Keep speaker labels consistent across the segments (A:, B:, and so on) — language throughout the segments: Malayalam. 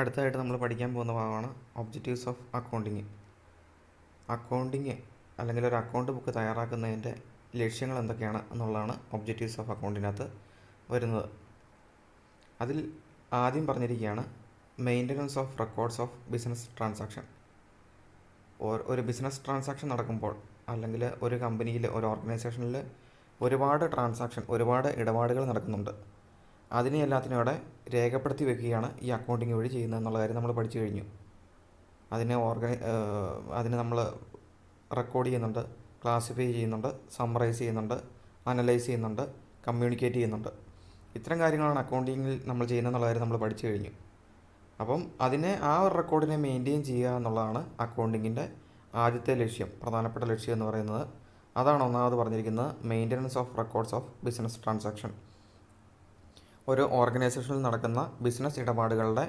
A: അടുത്തതായിട്ട് നമ്മൾ പഠിക്കാൻ പോകുന്ന ഭാഗമാണ് ഒബ്ജക്റ്റീവ്സ് ഓഫ് അക്കൗണ്ടിങ്. അക്കൗണ്ടിങ് അല്ലെങ്കിൽ ഒരു അക്കൗണ്ട് ബുക്ക് തയ്യാറാക്കുന്നതിൻ്റെ ലക്ഷ്യങ്ങൾ എന്തൊക്കെയാണ് എന്നുള്ളതാണ് ഒബ്ജക്റ്റീവ്സ് ഓഫ് അക്കൗണ്ടിനകത്ത് വരുന്നത്. അതിൽ ആദ്യം പറഞ്ഞിരിക്കുകയാണ് maintenance of records of business transaction. ഒരു ബിസിനസ് ട്രാൻസാക്ഷൻ നടക്കുമ്പോൾ അല്ലെങ്കിൽ ഒരു കമ്പനിയിൽ ഒരു ഓർഗനൈസേഷനിൽ ഒരുപാട് ഇടപാടുകൾ നടക്കുന്നുണ്ട്. അതിനെ എല്ലാത്തിനും അവിടെ രേഖപ്പെടുത്തി വെക്കുകയാണ് ഈ അക്കൗണ്ടിങ് വഴി ചെയ്യുന്നത് എന്നുള്ള കാര്യം നമ്മൾ പഠിച്ചു കഴിഞ്ഞു. അതിനെ നമ്മൾ റെക്കോർഡ് ചെയ്യുന്നുണ്ട്, ക്ലാസിഫൈ ചെയ്യുന്നുണ്ട്, സമ്മറൈസ് ചെയ്യുന്നുണ്ട്, അനലൈസ് ചെയ്യുന്നുണ്ട്, കമ്മ്യൂണിക്കേറ്റ് ചെയ്യുന്നുണ്ട്. ഇത്തരം കാര്യങ്ങളാണ് അക്കൗണ്ടിങ്ങിൽ നമ്മൾ ചെയ്യുന്നതെന്നുള്ള കാര്യം നമ്മൾ പഠിച്ചു കഴിഞ്ഞു. അപ്പം ആ ഒരു റെക്കോർഡിനെ മെയിൻറ്റെയിൻ ചെയ്യുക എന്നുള്ളതാണ് അക്കൗണ്ടിങ്ങിൻ്റെ ആദ്യത്തെ ലക്ഷ്യം, പ്രധാനപ്പെട്ട ലക്ഷ്യം എന്ന് പറയുന്നത്. അതാണ് ഒന്നാമത് പറഞ്ഞിരിക്കുന്നത്, maintenance of records of business transaction. ഒരു ഓർഗനൈസേഷനിൽ നടക്കുന്ന ബിസിനസ് ഇടപാടുകളുടെ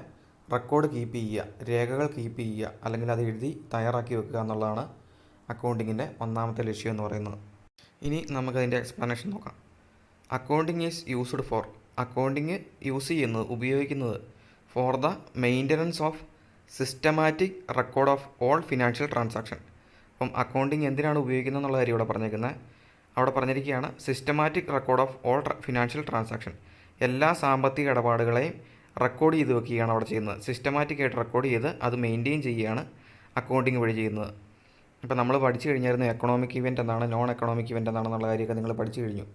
A: റെക്കോർഡ് കീപ്പ് ചെയ്യുക, രേഖകൾ കീപ്പ് ചെയ്യുക, അല്ലെങ്കിൽ അത് എഴുതി തയ്യാറാക്കി വെക്കുക എന്നുള്ളതാണ് അക്കൗണ്ടിങ്ങിൻ്റെ ഒന്നാമത്തെ ലക്ഷ്യം എന്ന് പറയുന്നത്. ഇനി നമുക്കതിൻ്റെ എക്സ്പ്ലനേഷൻ നോക്കാം. Accounting is used for, accounting ഉപയോഗിക്കുന്നത് for the maintenance of systematic record of all financial transaction. അപ്പം അക്കൗണ്ടിങ് എന്തിനാണ് ഉപയോഗിക്കുന്നത് എന്നുള്ള കാര്യം അവിടെ പറഞ്ഞിരിക്കുകയാണ് systematic record of all financial transaction. എല്ലാ സാമ്പത്തിക ഇടപാടുകളെയും റെക്കോർഡ് ചെയ്ത് വെക്കുകയാണ് അവിടെ ചെയ്യുന്നത്. സിസ്റ്റമാറ്റിക് ആയിട്ട് റെക്കോർഡ് ചെയ്ത് അത് മെയിൻറ്റെയിൻ ചെയ്യുകയാണ് അക്കൗണ്ടിങ് വഴി ചെയ്യുന്നത്. ഇപ്പോൾ നമ്മൾ പഠിച്ചു കഴിഞ്ഞായിരുന്നു എക്കണോമിക് ഇവൻ്റ് എന്താണ്, നോൺ എക്കണോമിക് ഇവൻ്റ് എന്താണെന്നുള്ള കാര്യമൊക്കെ നിങ്ങൾ പഠിച്ചു കഴിഞ്ഞു.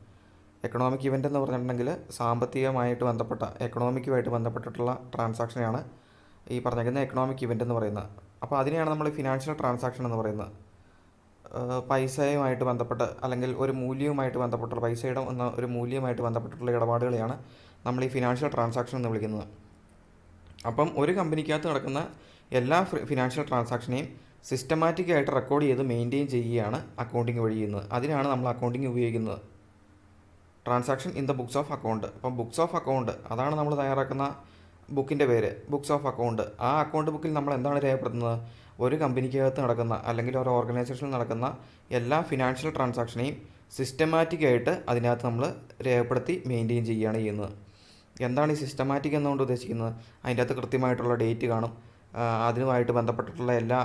A: എക്കണോമിക് ഇവൻ്റ് എന്ന് പറഞ്ഞിട്ടുണ്ടെങ്കിൽ സാമ്പത്തികമായിട്ട് ബന്ധപ്പെട്ട എക്കണോമിക്കുമായിട്ട് ബന്ധപ്പെട്ടിട്ടുള്ള ട്രാൻസാക്ഷനെയാണ് ഈ പറഞ്ഞിരിക്കുന്ന എക്കണോമിക് ഇവൻ്റ് എന്ന് പറയുന്നത്. അപ്പോൾ അതിനെയാണ് നമ്മൾ ഫിനാൻഷ്യൽ ട്രാൻസാക്ഷൻ എന്ന് പറയുന്നത്. പൈസയുമായിട്ട് ബന്ധപ്പെട്ട് അല്ലെങ്കിൽ ഒരു മൂല്യവുമായിട്ട് ബന്ധപ്പെട്ടുള്ള പൈസയുടെ ഒരു മൂല്യമായിട്ട് ബന്ധപ്പെട്ടിട്ടുള്ള ഇടപാടുകളെയാണ് നമ്മൾ ഈ ഫിനാൻഷ്യൽ ട്രാൻസാക്ഷൻ എന്ന് വിളിക്കുന്നത്. അപ്പം ഒരു കമ്പനിക്കകത്ത് നടക്കുന്ന എല്ലാ ഫിനാൻഷ്യൽ ട്രാൻസാക്ഷനെയും സിസ്റ്റമാറ്റിക്കായിട്ട് റെക്കോർഡ് ചെയ്ത് മെയിൻറ്റെയിൻ ചെയ്യുകയാണ് അക്കൗണ്ടിങ് വഴി ചെയ്യുന്നത്. അതിനാണ് നമ്മൾ അക്കൗണ്ടിങ് ഉപയോഗിക്കുന്നത്. Transaction in the books of account. അപ്പം ബുക്സ് ഓഫ് അക്കൗണ്ട് അതാണ് നമ്മൾ തയ്യാറാക്കുന്ന ബുക്കിൻ്റെ പേര്, ബുക്സ് ഓഫ് അക്കൗണ്ട്. ആ അക്കൗണ്ട് ബുക്കിൽ നമ്മൾ എന്താണ് രേഖപ്പെടുത്തുന്നത്? ഒരു കമ്പനിക്കകത്ത് നടക്കുന്ന അല്ലെങ്കിൽ ഒരു ഓർഗനൈസേഷനിൽ നടക്കുന്ന എല്ലാ ഫിനാൻഷ്യൽ ട്രാൻസാക്ഷനെയും സിസ്റ്റമാറ്റിക്കായിട്ട് അതിനകത്ത് നമ്മൾ രേഖപ്പെടുത്തി മെയിൻറ്റെയിൻ ചെയ്യുകയാണ് ചെയ്യുന്നത്. എന്താണ് ഈ സിസ്റ്റമാറ്റിക് എന്നുകൊണ്ട് ഉദ്ദേശിക്കുന്നത്? അതിൻ്റെ അകത്ത് കൃത്യമായിട്ടുള്ള ഡേറ്റ് കാണും, അതിനുമായിട്ട് ബന്ധപ്പെട്ടിട്ടുള്ള എല്ലാ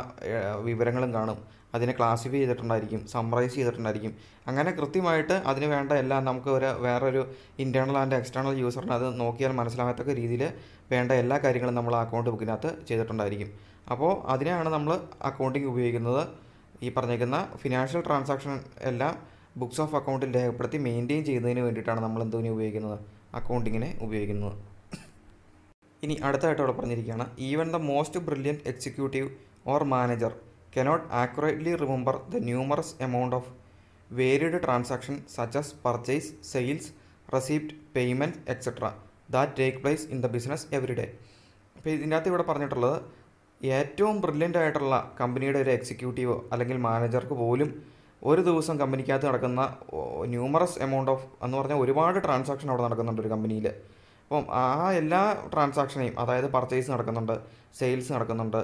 A: വിവരങ്ങളും കാണും, അതിനെ ക്ലാസിഫൈ ചെയ്തിട്ടുണ്ടായിരിക്കും, സമ്മറൈസ് ചെയ്തിട്ടുണ്ടായിരിക്കും. അങ്ങനെ കൃത്യമായിട്ട് അതിന് വേണ്ട എല്ലാം നമുക്ക് വേറൊരു ഇൻറ്റേർണൽ ആൻഡ് എക്സ്റ്റേണൽ യൂസറിന് അത് നോക്കിയാൽ മനസ്സിലാകത്തക്ക രീതിയിൽ വേണ്ട എല്ലാ കാര്യങ്ങളും നമ്മൾ അക്കൗണ്ട് ബുക്കിനകത്ത് ചെയ്തിട്ടുണ്ടായിരിക്കും. അപ്പോൾ അതിനെയാണ് നമ്മൾ അക്കൗണ്ടിങ് ഉപയോഗിക്കുന്നത്. ഈ പറഞ്ഞേക്കുന്ന ഫിനാൻഷ്യൽ ട്രാൻസാക്ഷൻ എല്ലാം ബുക്സ് ഓഫ് അക്കൗണ്ടിൽ രേഖപ്പെടുത്തി മെയിൻറ്റെയിൻ ചെയ്യുന്നതിന് വേണ്ടിയിട്ടാണ് നമ്മൾ എന്തിനെ ഉപയോഗിക്കുന്നത്? അക്കൗണ്ടിങ്ങിനെ ഉപയോഗിക്കുന്നത്. ഇനി അടുത്തായിട്ട് അവിടെ പറഞ്ഞിരിക്കുകയാണ് even the most brilliant executive or manager cannot accurately remember the numerous amount of varied transactions such as purchase, sales, receipt, payment, etc. that take place in the business every day. അപ്പോൾ ഇതിനകത്ത് ഇവിടെ പറഞ്ഞിട്ടുള്ളത് ഏറ്റവും ബ്രില്യൻ്റ് ആയിട്ടുള്ള കമ്പനിയുടെ ഒരു എക്സിക്യൂട്ടീവോ അല്ലെങ്കിൽ മാനേജർക്ക് പോലും ഒരു ദിവസം കമ്പനിക്കകത്ത് നടക്കുന്ന ന്യൂമറസ് എമൗണ്ട് ഓഫ് എന്ന് പറഞ്ഞാൽ ഒരുപാട് ട്രാൻസാക്ഷൻ അവിടെ നടക്കുന്നുണ്ട് ഒരു കമ്പനിയിൽ. അപ്പം ആ എല്ലാ ട്രാൻസാക്ഷനെയും, അതായത് പർച്ചേസ് നടക്കുന്നുണ്ട്, സെയിൽസ് നടക്കുന്നുണ്ട്,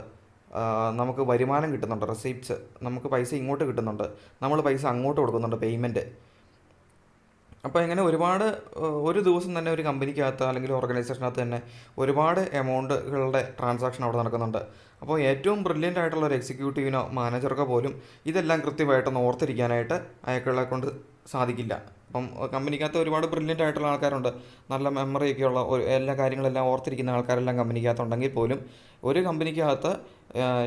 A: നമുക്ക് വരുമാനം കിട്ടുന്നുണ്ട്, റെസിപ്റ്റ്സ്, നമുക്ക് പൈസ ഇങ്ങോട്ട് കിട്ടുന്നുണ്ട്, നമ്മൾ പൈസ അങ്ങോട്ട് കൊടുക്കുന്നുണ്ട്, പേയ്മെൻറ്റ്. അപ്പോൾ ഇങ്ങനെ ഒരു ദിവസം തന്നെ ഒരു കമ്പനിക്കകത്ത് അല്ലെങ്കിൽ ഓർഗനൈസേഷനകത്ത് തന്നെ ഒരുപാട് എമൗണ്ടുകളുടെ ട്രാൻസാക്ഷൻ അവിടെ നടക്കുന്നുണ്ട്. അപ്പോൾ ഏറ്റവും ബ്രില്യൻ്റ് ആയിട്ടുള്ള ഒരു എക്സിക്യൂട്ടീവിനോ മാനേജർക്കോ പോലും ഇതെല്ലാം കൃത്യമായിട്ടൊന്ന് ഓർത്തിരിക്കാനായിട്ട് അയാളെ കൊണ്ട് സാധിക്കില്ല. അപ്പം കമ്പനിക്കകത്ത് ഒരുപാട് ബ്രില്യൻ്റ് ആയിട്ടുള്ള ആൾക്കാരുണ്ട്, നല്ല മെമ്മറിയൊക്കെയുള്ള എല്ലാ കാര്യങ്ങളെല്ലാം ഓർത്തിരിക്കുന്ന ആൾക്കാരെല്ലാം കമ്പനിക്കകത്തുണ്ടെങ്കിൽ പോലും ഒരു കമ്പനിക്കകത്ത്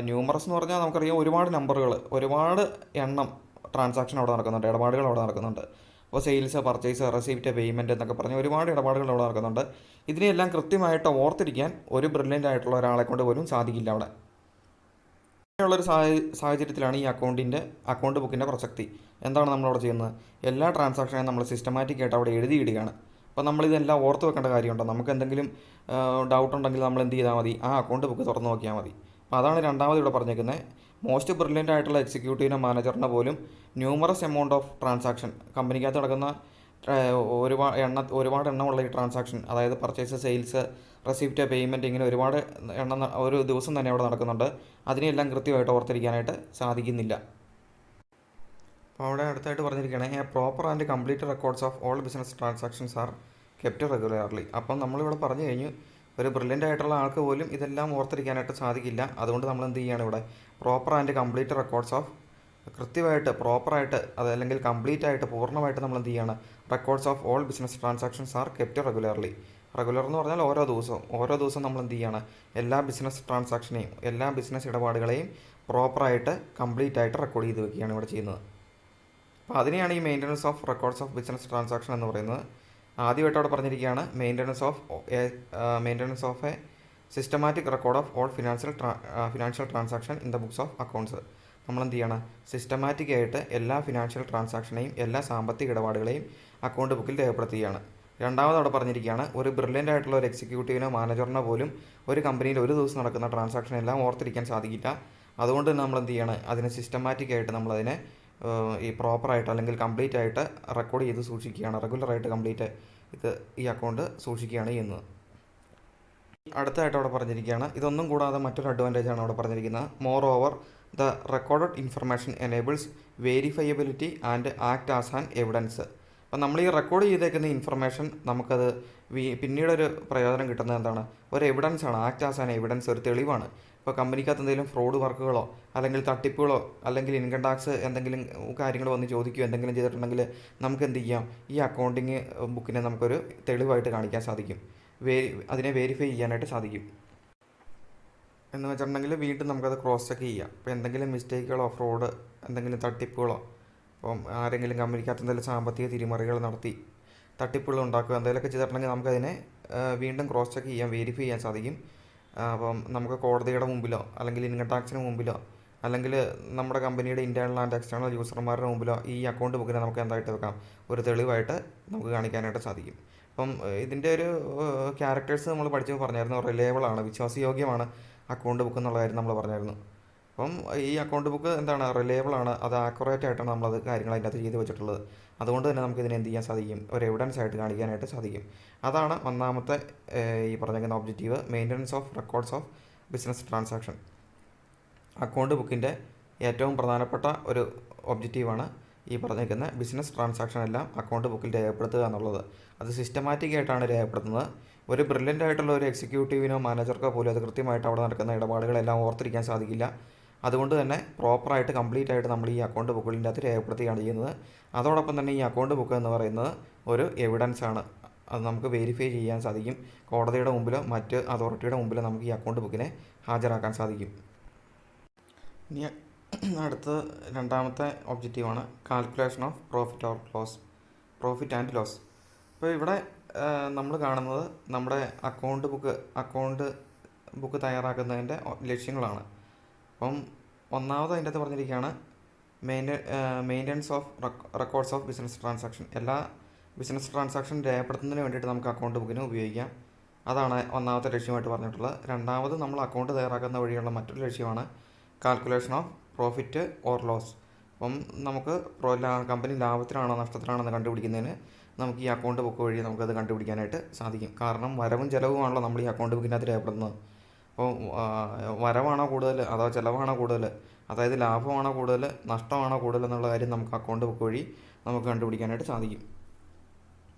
A: ന്യൂമറസ് എന്ന് പറഞ്ഞാൽ നമുക്കറിയാം ഒരുപാട് നമ്പറുകൾ, ഒരുപാട് എണ്ണം ട്രാൻസാക്ഷൻ അവിടെ നടക്കുന്നുണ്ട്, ഇടപാടുകൾ അവിടെ നടക്കുന്നുണ്ട്. അപ്പോൾ സെയിൽസ്, പർച്ചേസ്, റെസിപ്റ്റ്, പേയ്മെൻറ്റ് എന്നൊക്കെ പറഞ്ഞ് ഒരുപാട് ഇടപാടുകൾ അവിടെ നടക്കുന്നുണ്ട്. ഇതിനെല്ലാം കൃത്യമായിട്ട് ഓർത്തിരിക്കാൻ ഒരു ബ്രില്യൻ്റ് ആയിട്ടുള്ള ഒരാളെ കൊണ്ട് പോലും സാധിക്കില്ല അവിടെ. അങ്ങനെയുള്ളൊരു സാഹചര്യത്തിലാണ് ഈ അക്കൗണ്ട് ബുക്കിൻ്റെ പ്രസക്തി. എന്താണ് നമ്മളവിടെ ചെയ്യുന്നത്? എല്ലാ ട്രാൻസാക്ഷനെയും നമ്മൾ സിസ്റ്റമാറ്റിക്കായിട്ട് അവിടെ എഴുതിയിടുകയാണ്. അപ്പോൾ നമ്മളിതെല്ലാം ഓർത്ത് വെക്കേണ്ട കാര്യമുണ്ടോ? നമുക്ക് എന്തെങ്കിലും ഡൗട്ട് ഉണ്ടെങ്കിൽ നമ്മൾ എന്ത് ചെയ്താൽ മതി? ആ അക്കൗണ്ട് ബുക്ക് തുറന്ന് നോക്കിയാൽ മതി. അപ്പോൾ അതാണ് രണ്ടാമത് ഇവിടെ പറഞ്ഞേക്കുന്നത്. മോസ്റ്റ് ബ്രില്യൻ്റ് ആയിട്ടുള്ള എക്സിക്യൂട്ടീവിനോ മാനേജറിനോ പോലും ന്യൂമറസ് എമൗണ്ട് ഓഫ് ട്രാൻസാക്ഷൻ, കമ്പനിക്കകത്ത് നടക്കുന്ന ഒരുപാട് എണ്ണമുള്ള ഈ ട്രാൻസാക്ഷൻ, അതായത് പർച്ചേസ്, സെയിൽസ്, റെസിപ്റ്റ്, പേയ്മെൻറ്റ്, ഇങ്ങനെ ഒരുപാട് എണ്ണം ഒരു ദിവസം തന്നെ അവിടെ നടക്കുന്നുണ്ട്. അതിനെല്ലാം കൃത്യമായിട്ട് ഓർത്തിരിക്കാനായിട്ട് സാധിക്കുന്നില്ല. അപ്പോൾ അവിടെ അടുത്തായിട്ട് പറഞ്ഞിരിക്കുകയാണ് proper and complete records of all business transactions are kept regularly. അപ്പം നമ്മളിവിടെ പറഞ്ഞു കഴിഞ്ഞു ഒരു ബ്രില്യൻ്റ് ആയിട്ടുള്ള ആൾക്ക് പോലും ഇതെല്ലാം ഓർത്തിരിക്കാനായിട്ട് സാധിക്കില്ല. അതുകൊണ്ട് നമ്മൾ എന്ത് ചെയ്യുകയാണ് ഇവിടെ proper and complete records of കൃത്യമായിട്ട് പ്രോപ്പറായിട്ട് അതല്ലെങ്കിൽ കംപ്ലീറ്റ് ആയിട്ട് പൂർണ്ണമായിട്ട് നമ്മൾ എന്ത് ചെയ്യുകയാണ് records of all business transactions are kept regularly. Regular എന്ന് പറഞ്ഞാൽ ഓരോ ദിവസവും നമ്മൾ എന്ത് ചെയ്യുകയാണ് എല്ലാ ബിസിനസ് ട്രാൻസാക്ഷനെയും എല്ലാ ബിസിനസ് ഇടപാടുകളെയും പ്രോപ്പറായിട്ട് കംപ്ലീറ്റ് ആയിട്ട് റെക്കോർഡ് ചെയ്ത് വെക്കുകയാണ് ഇവിടെ ചെയ്യുന്നത്. അപ്പോൾ അതിനെയാണ് ഈ maintenance of records of business transaction എന്ന് പറയുന്നത്. ആദ്യമായിട്ട് അവിടെ പറഞ്ഞിരിക്കുകയാണ് maintenance of A systematic record of all financial transaction in the books of accounts. നമ്മൾ എന്ത് ചെയ്യണം സിസ്റ്റമാറ്റിക് ആയിട്ട് എല്ലാ ഫിനാൻഷ്യൽ ട്രാൻസാക്ഷനെയും എല്ലാ സാമ്പത്തിക ഇടപാടുകളെയും അക്കൗണ്ട് ബുക്കിൽ രേഖപ്പെടുത്തുകയാണ്. രണ്ടാമത് അവിടെ പറഞ്ഞിരിക്കുകയാണ് ഒരു ബ്രില്യൻ്റ് ആയിട്ടുള്ള ഒരു എക്സിക്യൂട്ടീവിനോ മാനേജറിനോ പോലും ഒരു കമ്പനിയിൽ ഒരു ദിവസം നടക്കുന്ന ട്രാൻസാക്ഷൻ എല്ലാം ഓർത്തിരിക്കാൻ സാധിക്കില്ല. അതുകൊണ്ട് തന്നെ നമ്മൾ എന്ത് ചെയ്യണം അതിനെ സിസ്റ്റമാറ്റിക് ആയിട്ട് നമ്മളതിനെ ഈ പ്രോപ്പറായിട്ട് അല്ലെങ്കിൽ കംപ്ലീറ്റ് ആയിട്ട് റെക്കോർഡ് ചെയ്ത് സൂക്ഷിക്കുകയാണ്. റെഗുലറായിട്ട് കംപ്ലീറ്റ് ഈ അക്കൗണ്ട് സൂക്ഷിക്കുകയാണ് ചെയ്യുന്നത്. അടുത്തായിട്ട് അവിടെ പറഞ്ഞിരിക്കുകയാണ് ഇതൊന്നും കൂടാതെ മറ്റൊരു അഡ്വാൻറ്റേജ് ആണ് അവിടെ പറഞ്ഞിരിക്കുന്നത്. Moreover the recorded information enables verifiability and act as an evidence. അപ്പം നമ്മൾ ഈ റെക്കോർഡ് ചെയ്തേക്കുന്ന ഇൻഫർമേഷൻ നമുക്കത് പിന്നീടൊരു പ്രയോജനം കിട്ടുന്നത് എന്താണ് ഒരു എവിഡൻസ് ആണ്. ആക്ട് ആസ് ആൻ എവിഡൻസ് ഒരു തെളിവാണ്. ഇപ്പോൾ കമ്പനിക്കകത്ത് എന്തെങ്കിലും ഫ്രോഡ് വർക്കുകളോ അല്ലെങ്കിൽ തട്ടിപ്പുകളോ അല്ലെങ്കിൽ ഇൻകം ടാക്സ് എന്തെങ്കിലും കാര്യങ്ങൾ വന്ന് ചോദിക്കുകയോ എന്തെങ്കിലും ചെയ്തിട്ടുണ്ടെങ്കിൽ നമുക്ക് എന്ത് ചെയ്യാം ഈ അക്കൗണ്ടിങ് ബുക്കിനെ നമുക്കൊരു തെളിവായിട്ട് കാണിക്കാൻ സാധിക്കും. അതിനെ വെരിഫൈ ചെയ്യാനായിട്ട് സാധിക്കും. എന്ന് വെച്ചിട്ടുണ്ടെങ്കിൽ വീണ്ടും നമുക്കത് ക്രോസ് ചെക്ക് ചെയ്യാം. ഇപ്പോൾ എന്തെങ്കിലും മിസ്റ്റേക്കുകളോ ഫ്രോഡ് എന്തെങ്കിലും തട്ടിപ്പുകളോ അപ്പം ആരെങ്കിലും കമ്പനിക്കകത്ത് എന്തെങ്കിലും സാമ്പത്തിക തിരിമറികൾ നടത്തി തട്ടിപ്പുകൾ ഉണ്ടാക്കുക എന്തെങ്കിലുമൊക്കെ ചെയ്തിട്ടുണ്ടെങ്കിൽ നമുക്കതിനെ വീണ്ടും ക്രോസ് ചെക്ക് ചെയ്യാൻ വെരിഫൈ ചെയ്യാൻ സാധിക്കും. അപ്പം നമുക്ക് കോടതിയുടെ മുമ്പിലോ അല്ലെങ്കിൽ ഇൻകം ടാക്സിന് മുമ്പിലോ അല്ലെങ്കിൽ നമ്മുടെ കമ്പനിയുടെ ഇൻറ്റേർണൽ ആൻഡ് എക്സ്റ്റേണൽ യൂസർമാരുടെ മുമ്പിലോ ഈ അക്കൗണ്ട് ബുക്കിനെ നമുക്ക് എന്തായിട്ട് വെക്കാം ഒരു തെളിവായിട്ട് നമുക്ക് കാണിക്കാനായിട്ട് സാധിക്കും. അപ്പം ഇതിൻ്റെ ഒരു ക്യാരക്ടേഴ്സ് നമ്മൾ പഠിച്ച് പറഞ്ഞായിരുന്നു. റിലയബിളാണ്, വിശ്വാസയോഗ്യമാണ് അക്കൗണ്ട് ബുക്ക് എന്നുള്ള കാര്യം നമ്മൾ പറഞ്ഞായിരുന്നു. അപ്പം ഈ അക്കൗണ്ട് ബുക്ക് എന്താണ് റിലയബിളാണ്, അത് ആക്യുറേറ്റ് ആയിട്ടാണ് നമ്മളത് കാര്യങ്ങൾ അതിൻ്റെ അകത്ത് ചെയ്ത് വെച്ചിട്ടുള്ളത്. അതുകൊണ്ട് തന്നെ നമുക്ക് ഇതിനെ എന്ത് ചെയ്യാൻ സാധിക്കും ഒരു എവിഡൻസ് ആയിട്ട് കാണിക്കാനായിട്ട് സാധിക്കും. അതാണ് ഒന്നാമത്തെ ഈ പറഞ്ഞിരിക്കുന്ന objective maintenance of records of business transaction. Account ബുക്കിൻ്റെ ഏറ്റവും പ്രധാനപ്പെട്ട ഒരു ഒബ്ജക്റ്റീവാണ് ഈ പറഞ്ഞിരിക്കുന്ന ബിസിനസ് ട്രാൻസാക്ഷൻ എല്ലാം അക്കൗണ്ട് ബുക്കിൽ രേഖപ്പെടുത്തുക എന്നുള്ളത്. അത് സിസ്റ്റമാറ്റിക് ആയിട്ടാണ് രേഖപ്പെടുത്തുന്നത്. ഒരു ബ്രില്യൻ്റ് ആയിട്ടുള്ള ഒരു എക്സിക്യൂട്ടീവിനോ മാനേജർക്കോ പോലും അത് കൃത്യമായിട്ട് അവിടെ നടക്കുന്ന ഇടപാടുകളെല്ലാം ഓർത്തിരിക്കാൻ സാധിക്കില്ല. അതുകൊണ്ട് തന്നെ പ്രോപ്പറായിട്ട് കംപ്ലീറ്റ് ആയിട്ട് നമ്മൾ ഈ അക്കൗണ്ട് ബുക്കിൻ്റെ അകത്ത് രേഖപ്പെടുത്തുകയാണ് ചെയ്യുന്നത്. അതോടൊപ്പം തന്നെ ഈ അക്കൗണ്ട് ബുക്ക് എന്ന് പറയുന്നത് ഒരു എവിഡൻസ് ആണ്. അത് നമുക്ക് വെരിഫൈ ചെയ്യാൻ സാധിക്കും. കോടതിയുടെ മുമ്പിലോ മറ്റ് അതോറിറ്റിയുടെ മുമ്പിലോ നമുക്ക് ഈ അക്കൗണ്ട് ബുക്കിനെ ഹാജരാക്കാൻ സാധിക്കും. ഇനി അടുത്ത രണ്ടാമത്തെ ഒബ്ജക്റ്റീവാണ് calculation of profit and loss. ഇപ്പോൾ ഇവിടെ നമ്മൾ കാണുന്നത് നമ്മുടെ അക്കൗണ്ട് ബുക്ക് തയ്യാറാക്കുന്നതിൻ്റെ ലക്ഷ്യങ്ങളാണ്. അപ്പം ഒന്നാമത് അതിൻ്റെ അകത്ത് പറഞ്ഞിരിക്കുകയാണ് maintenance of records of business transaction. എല്ലാ ബിസിനസ് ട്രാൻസാക്ഷൻ രേഖപ്പെടുത്തുന്നതിന് വേണ്ടിയിട്ട് നമുക്ക് അക്കൗണ്ട് ബുക്കിന് ഉപയോഗിക്കാം. അതാണ് ഒന്നാമത്തെ ലക്ഷ്യമായിട്ട് പറഞ്ഞിട്ടുള്ളത്. രണ്ടാമത് നമ്മൾ അക്കൗണ്ട് തയ്യാറാക്കുന്ന വഴിയുള്ള മറ്റൊരു ലക്ഷ്യമാണ് calculation of profit or loss. അപ്പം നമുക്ക് കമ്പനി ലാഭത്തിലാണോ നഷ്ടത്തിലാണോ എന്ന് കണ്ടുപിടിക്കുന്നതിന് നമുക്ക് ഈ അക്കൗണ്ട് ബുക്ക് വഴി നമുക്കത് കണ്ടുപിടിക്കാനായിട്ട് സാധിക്കും. കാരണം വരവും ചിലവുമാണല്ലോ നമ്മൾ ഈ അക്കൗണ്ട് ബുക്കിനകത്ത് രേഖപ്പെടുന്നത്. അപ്പോൾ വരവാണോ കൂടുതൽ അതോ ചിലവാണോ കൂടുതൽ, അതായത് ലാഭമാണോ കൂടുതൽ നഷ്ടമാണോ കൂടുതൽ എന്നുള്ള കാര്യം നമുക്ക് അക്കൗണ്ട് ബുക്ക് വഴി നമുക്ക് കണ്ടുപിടിക്കാനായിട്ട് സാധിക്കും.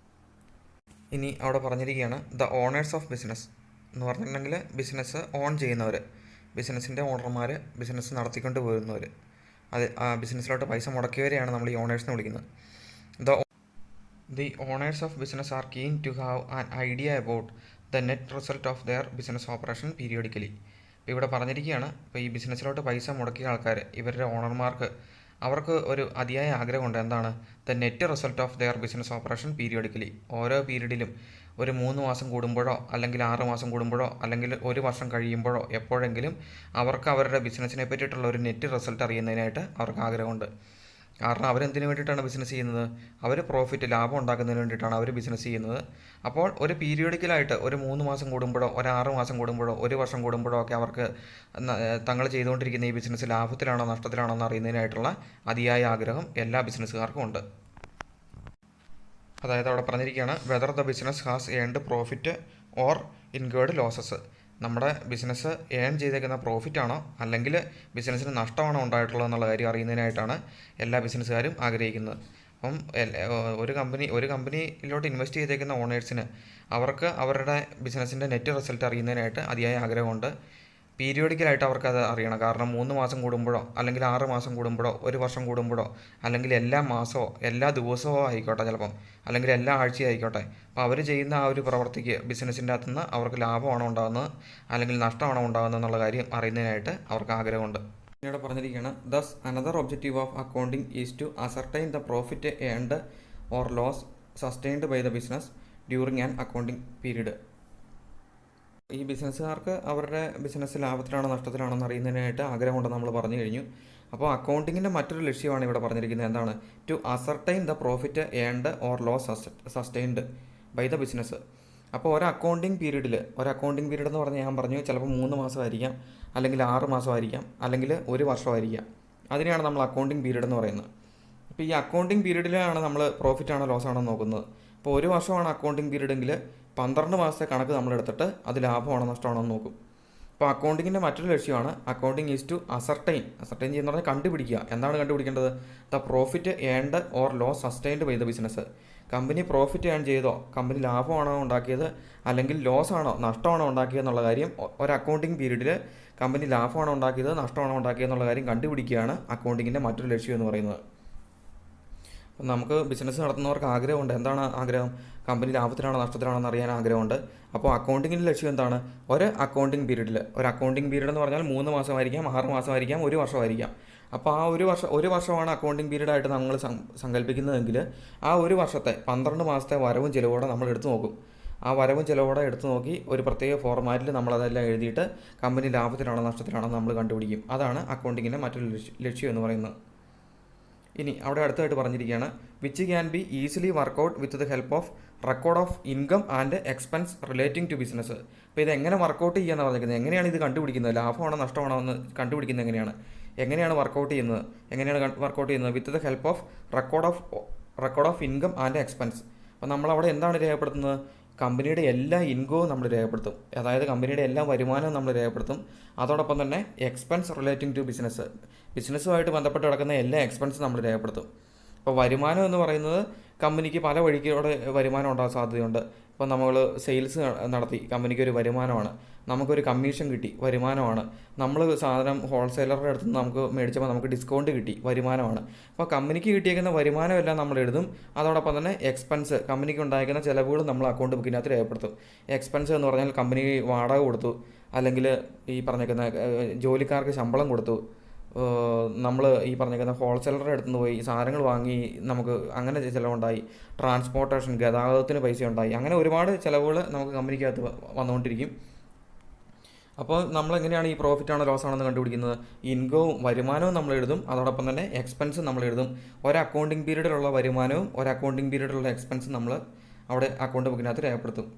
A: ഇനി അവിടെ പറഞ്ഞിരിക്കുകയാണ് ദ ഓണേഴ്സ് ഓഫ് ബിസിനസ് എന്ന് പറഞ്ഞിട്ടുണ്ടെങ്കിൽ ബിസിനസ് ഓൺ ചെയ്യുന്നവർ, ബിസിനസ്സിൻ്റെ ഓണർമാർ, ബിസിനസ് നടത്തിക്കൊണ്ട് പോരുന്നവർ, അത് ആ ബിസിനസ്സിലോട്ട് പൈസ മുടക്കിയവരെയാണ് നമ്മൾ ഈ ഓണേഴ്സിനെ വിളിക്കുന്നത്. The owners of business are keen to have an idea about the net result of their business operation periodically. ഇപ്പോൾ ഇവിടെ പറഞ്ഞിരിക്കുകയാണ് ഇപ്പോൾ ഈ ബിസിനസ്സിലോട്ട് പൈസ മുടക്കിയ ആൾക്കാർ, ഇവരുടെ ഓണർമാർക്ക് അവർക്ക് ഒരു അതിയായ ആഗ്രഹമുണ്ട്. എന്താണ്? The net result of their business operation periodically. ഓരോ പീരീഡിലും ഒരു 3 മാസം കൂടുമ്പോഴോ അല്ലെങ്കിൽ 6 മാസം കൂടുമ്പോഴോ അല്ലെങ്കിൽ ഒരു വർഷം കഴിയുമ്പോഴോ എപ്പോഴെങ്കിലും അവർക്ക് അവരുടെ ബിസിനസ്സിനെ പറ്റിയിട്ടുള്ള ഒരു നെറ്റ് റിസൾട്ട് അറിയുന്നതിനായിട്ട് അവർക്ക് ആഗ്രഹമുണ്ട്. കാരണം അവരെന്തിനു വേണ്ടിയിട്ടാണ് ബിസിനസ് ചെയ്യുന്നത്? അവർ ലാഭം ഉണ്ടാക്കുന്നതിന് വേണ്ടിയിട്ടാണ് അവർ ബിസിനസ് ചെയ്യുന്നത്. അപ്പോൾ ഒരു പീരിയോഡിക്കലായിട്ട് ഒരു 3 മാസം കൂടുമ്പോഴോ ഒരു 6 മാസം കൂടുമ്പോഴോ ഒരു വർഷം കൂടുമ്പോഴോ ഒക്കെ അവർക്ക് തങ്ങൾ ചെയ്തുകൊണ്ടിരിക്കുന്ന ഈ ബിസിനസ് ലാഭത്തിലാണോ നഷ്ടത്തിലാണോ എന്ന് അറിയുന്നതിനായിട്ടുള്ള അതിയായ ആഗ്രഹം എല്ലാ ബിസിനസ്സുകാർക്കും ഉണ്ട്. അതായത് അവിടെ പറഞ്ഞിരിക്കുകയാണ് whether the business has earned profit or incurred losses. നമ്മുടെ ബിസിനസ് ഏൺ ചെയ്തേക്കുന്ന പ്രോഫിറ്റാണോ അല്ലെങ്കിൽ ബിസിനസ്സിന് നഷ്ടമാണോ ഉണ്ടായിട്ടുള്ളത് എന്നുള്ള കാര്യം അറിയുന്നതിനായിട്ടാണ് എല്ലാ ബിസിനസ്സുകാരും ആഗ്രഹിക്കുന്നത്. അപ്പം ഒരു കമ്പനിയിലോട്ട് ഇൻവെസ്റ്റ് ചെയ്തേക്കുന്ന ഓണേഴ്സിന് അവർക്ക് അവരുടെ ബിസിനസ്സിൻ്റെ നെറ്റ് റിസൾട്ട് അറിയുന്നതിനായിട്ട് അതിയായ ആഗ്രഹമുണ്ട്. പീരിയോഡിക്കലായിട്ട് അവർക്കത് അറിയണം. കാരണം 3 മാസം കൂടുമ്പോഴോ അല്ലെങ്കിൽ 6 മാസം കൂടുമ്പോഴോ 1 വർഷം കൂടുമ്പോഴോ അല്ലെങ്കിൽ എല്ലാ മാസമോ എല്ലാ ദിവസമോ ആയിക്കോട്ടെ, ചിലപ്പം അല്ലെങ്കിൽ എല്ലാ ആഴ്ചയും ആയിക്കോട്ടെ, അപ്പോൾ അവർ ചെയ്യുന്ന ആ ഒരു പ്രവർത്തിക്ക് ബിസിനസ്സിൻ്റെ അകത്തുനിന്ന് അവർക്ക് ലാഭമാണോ ഉണ്ടാകുന്നത് അല്ലെങ്കിൽ നഷ്ടമാണോ ഉണ്ടാകുന്നത് എന്നുള്ള കാര്യം അറിയുന്നതിനായിട്ട് അവർക്ക് ആഗ്രഹമുണ്ട്. പിന്നീട് പറഞ്ഞിരിക്കുകയാണ്, thus another objective of accounting is to ascertain the profit earned or loss sustained by the business during an accounting period. ഈ ബിസിനസ്സുകാർക്ക് അവരുടെ ബിസിനസ് ലാഭത്തിലാണോ നഷ്ടത്തിലാണോ എന്ന് അറിയുന്നതിനായിട്ട് ആഗ്രഹമുണ്ടെന്ന് നമ്മൾ പറഞ്ഞു കഴിഞ്ഞു. അപ്പോൾ അക്കൗണ്ടിങ്ങിൻ്റെ മറ്റൊരു ലക്ഷ്യമാണ് ഇവിടെ പറഞ്ഞിരിക്കുന്നത്. എന്താണ്? To ascertain the profit earned or loss sustained by the business. അപ്പോൾ ഒരു അക്കൗണ്ടിങ് പീരീഡ് എന്ന് പറഞ്ഞാൽ ഞാൻ പറഞ്ഞു ചിലപ്പോൾ 3 മാസമായിരിക്കാം, അല്ലെങ്കിൽ 6 മാസമായിരിക്കാം, അല്ലെങ്കിൽ 1 വർഷമായിരിക്കാം. അതിനെയാണ് നമ്മൾ അക്കൗണ്ടിങ് പീരീഡ് എന്ന് പറയുന്നത്. അപ്പോൾ ഈ അക്കൗണ്ടിങ് പീരീഡിലാണ് നമ്മൾ പ്രോഫിറ്റ് ആണോ ലോസ് ആണോ നോക്കുന്നത്. ഇപ്പോൾ 1 വർഷമാണ് അക്കൗണ്ടിങ് പീരീഡ് എങ്കിൽ 12 മാസത്തെ കണക്ക് നമ്മളെടുത്തിട്ട് അത് ലാഭമാണോ നഷ്ടമാണോ എന്ന് നോക്കും. അപ്പോൾ അക്കൗണ്ടിങ്ങിൻ്റെ മറ്റൊരു ലക്ഷ്യമാണ് അക്കൗണ്ടിങ് ഈസ് ടു അസർട്ടൈൻ ചെയ്യുന്ന പറഞ്ഞാൽ കണ്ടുപിടിക്കുക. എന്താണ് കണ്ടുപിടിക്കേണ്ടത്? The profit earned or loss sustained by the business. Company profit earn ചെയ്തോ, കമ്പനി ലാഭമാണോ ഉണ്ടാക്കിയത് അല്ലെങ്കിൽ ലോസ് ആണോ നഷ്ടമാണോ ഉണ്ടാക്കിയത് എന്നുള്ള കാര്യം ഒരു അക്കൗണ്ടിങ് പീരീഡിൽ കമ്പനി ലാഭമാണോ ഉണ്ടാക്കിയത് നഷ്ടമാണോ ഉണ്ടാക്കിയത് എന്നുള്ള കാര്യം കണ്ടുപിടിക്കുകയാണ് അക്കൗണ്ടിങ്ങിൻ്റെ മറ്റൊരു ലക്ഷ്യം എന്ന് പറയുന്നത്. അപ്പം നമുക്ക് ബിസിനസ് നടത്തുന്നവർക്ക് ആഗ്രഹമുണ്ട്. എന്താണ് ആഗ്രഹം? കമ്പനി ലാഭത്തിലാണോ നഷ്ടത്തിലാണോ എന്ന് അറിയാൻ ആഗ്രഹമുണ്ട്. അപ്പോൾ അക്കൗണ്ടിങ്ങിൻ്റെ ലക്ഷ്യം എന്താണ്? ഒരു അക്കൗണ്ടിങ് പീരീഡ് എന്ന് പറഞ്ഞാൽ 3 മാസമായിരിക്കാം, 6 മാസമായിരിക്കാം, 1 വർഷമായിരിക്കാം. അപ്പോൾ ആ ഒരു വർഷമാണ് അക്കൗണ്ടിങ് പീരീഡായിട്ട് നമ്മൾ സങ്കല്പിക്കുന്നതെങ്കിൽ ആ 1 വർഷത്തെ 12 മാസത്തെ വരവും ചിലവോടെ നമ്മൾ എടുത്തു നോക്കും. ആ വരവും ചിലവോടെ എടുത്തു നോക്കി ഒരു പ്രത്യേക ഫോർമാറ്റിൽ നമ്മളതെല്ലാം എഴുതിയിട്ട് കമ്പനി ലാഭത്തിലാണോ നഷ്ടത്തിലാണോ നമ്മൾ കണ്ടുപിടിക്കും. അതാണ് അക്കൗണ്ടിങ്ങിൻ്റെ മറ്റൊരു ലക്ഷ്യം എന്ന് പറയുന്നത്. ഇനി അവിടെ അടുത്തായിട്ട് പറഞ്ഞിരിക്കുകയാണ്, which can be easily work out with the help of record of income and expense relating to business. അപ്പോൾ ഇത് എങ്ങനെ വർക്കൗട്ട് ചെയ്യാന്ന് പറഞ്ഞിരിക്കുന്നത്? എങ്ങനെയാണ് ഇത് കണ്ടുപിടിക്കുന്നത്? ലാഭമാണോ നഷ്ടമാണോ എന്ന് കണ്ടുപിടിക്കുന്നത് എങ്ങനെയാണ് വർക്കൗട്ട് ചെയ്യുന്നത്? വിത്ത് the help of record of income and expense. അപ്പോൾ നമ്മളവിടെ എന്താണ് രേഖപ്പെടുത്തുന്നത്? കമ്പനിയുടെ എല്ലാ ഇൻകവും നമ്മൾ രേഖപ്പെടുത്തും. അതായത് കമ്പനിയുടെ എല്ലാ വരുമാനവും നമ്മൾ രേഖപ്പെടുത്തും. അതോടൊപ്പം തന്നെ എക്സ്പെൻസ് റിലേറ്റിംഗ് ടു ബിസിനസ്സുമായിട്ട് ബന്ധപ്പെട്ട് കിടക്കുന്ന എല്ലാ എക്സ്പെൻസും നമ്മൾ രേഖപ്പെടുത്തും. അപ്പോൾ വരുമാനം എന്ന് പറയുന്നത് കമ്പനിക്ക് പല വഴിക്കോടെ വരുമാനം ഉണ്ടാകാൻ സാധ്യതയുണ്ട്. ഇപ്പോൾ നമ്മൾ സെയിൽസ് നടത്തി കമ്പനിക്ക് ഒരു വരുമാനമാണ്, നമുക്കൊരു കമ്മീഷൻ കിട്ടി വരുമാനമാണ്, നമ്മൾ സാധനം ഹോൾസെയിലറുടെ അടുത്ത് നിന്ന് നമുക്ക് മേടിച്ചപ്പോൾ നമുക്ക് ഡിസ്കൗണ്ട് കിട്ടി വരുമാനമാണ്. അപ്പോൾ കമ്പനിക്ക് കിട്ടിയേക്കുന്ന വരുമാനമെല്ലാം നമ്മൾ എഴുതും. അതോടൊപ്പം തന്നെ എക്സ്പെൻസ് കമ്പനിക്ക് ഉണ്ടായിരിക്കുന്ന ചിലവുകൾ നമ്മൾ അക്കൗണ്ട് ബുക്കിനകത്ത് രേഖപ്പെടുത്തും. എക്സ്പെൻസ് എന്ന് പറഞ്ഞാൽ കമ്പനി വാടക കൊടുത്തു, അല്ലെങ്കിൽ ഈ പറഞ്ഞേക്കുന്ന ജോലിക്കാർക്ക് ശമ്പളം കൊടുത്തു, നമ്മൾ ഈ പറഞ്ഞേക്കുന്ന ഹോൾസെയിലറുടെ അടുത്ത് നിന്ന് പോയി സാധനങ്ങൾ വാങ്ങി നമുക്ക് അങ്ങനെ ചിലവുണ്ടായി, ട്രാൻസ്പോർട്ടേഷൻ ഗതാഗതത്തിന് പൈസ ഉണ്ടായി, അങ്ങനെ ഒരുപാട് ചിലവുകൾ നമുക്ക് കമ്പനിക്കകത്ത് വന്നുകൊണ്ടിരിക്കും. അപ്പോൾ നമ്മളെങ്ങനെയാണ് ഈ പ്രോഫിറ്റ് ആണോ ലോസ് ആണെന്ന് കണ്ടുപിടിക്കുന്നത്? ഇൻകവും വരുമാനവും നമ്മൾ എഴുതും, അതോടൊപ്പം തന്നെ എക്സ്പെൻസും നമ്മൾ എഴുതും. ഒരു അക്കൗണ്ടിങ് പീരീഡിലുള്ള വരുമാനവും ഒരു അക്കൗണ്ടിങ് പീരീഡിലുള്ള എക്സ്പെൻസും നമ്മൾ അവിടെ അക്കൗണ്ട് ബുക്കിനകത്ത് രേഖപ്പെടുത്തും.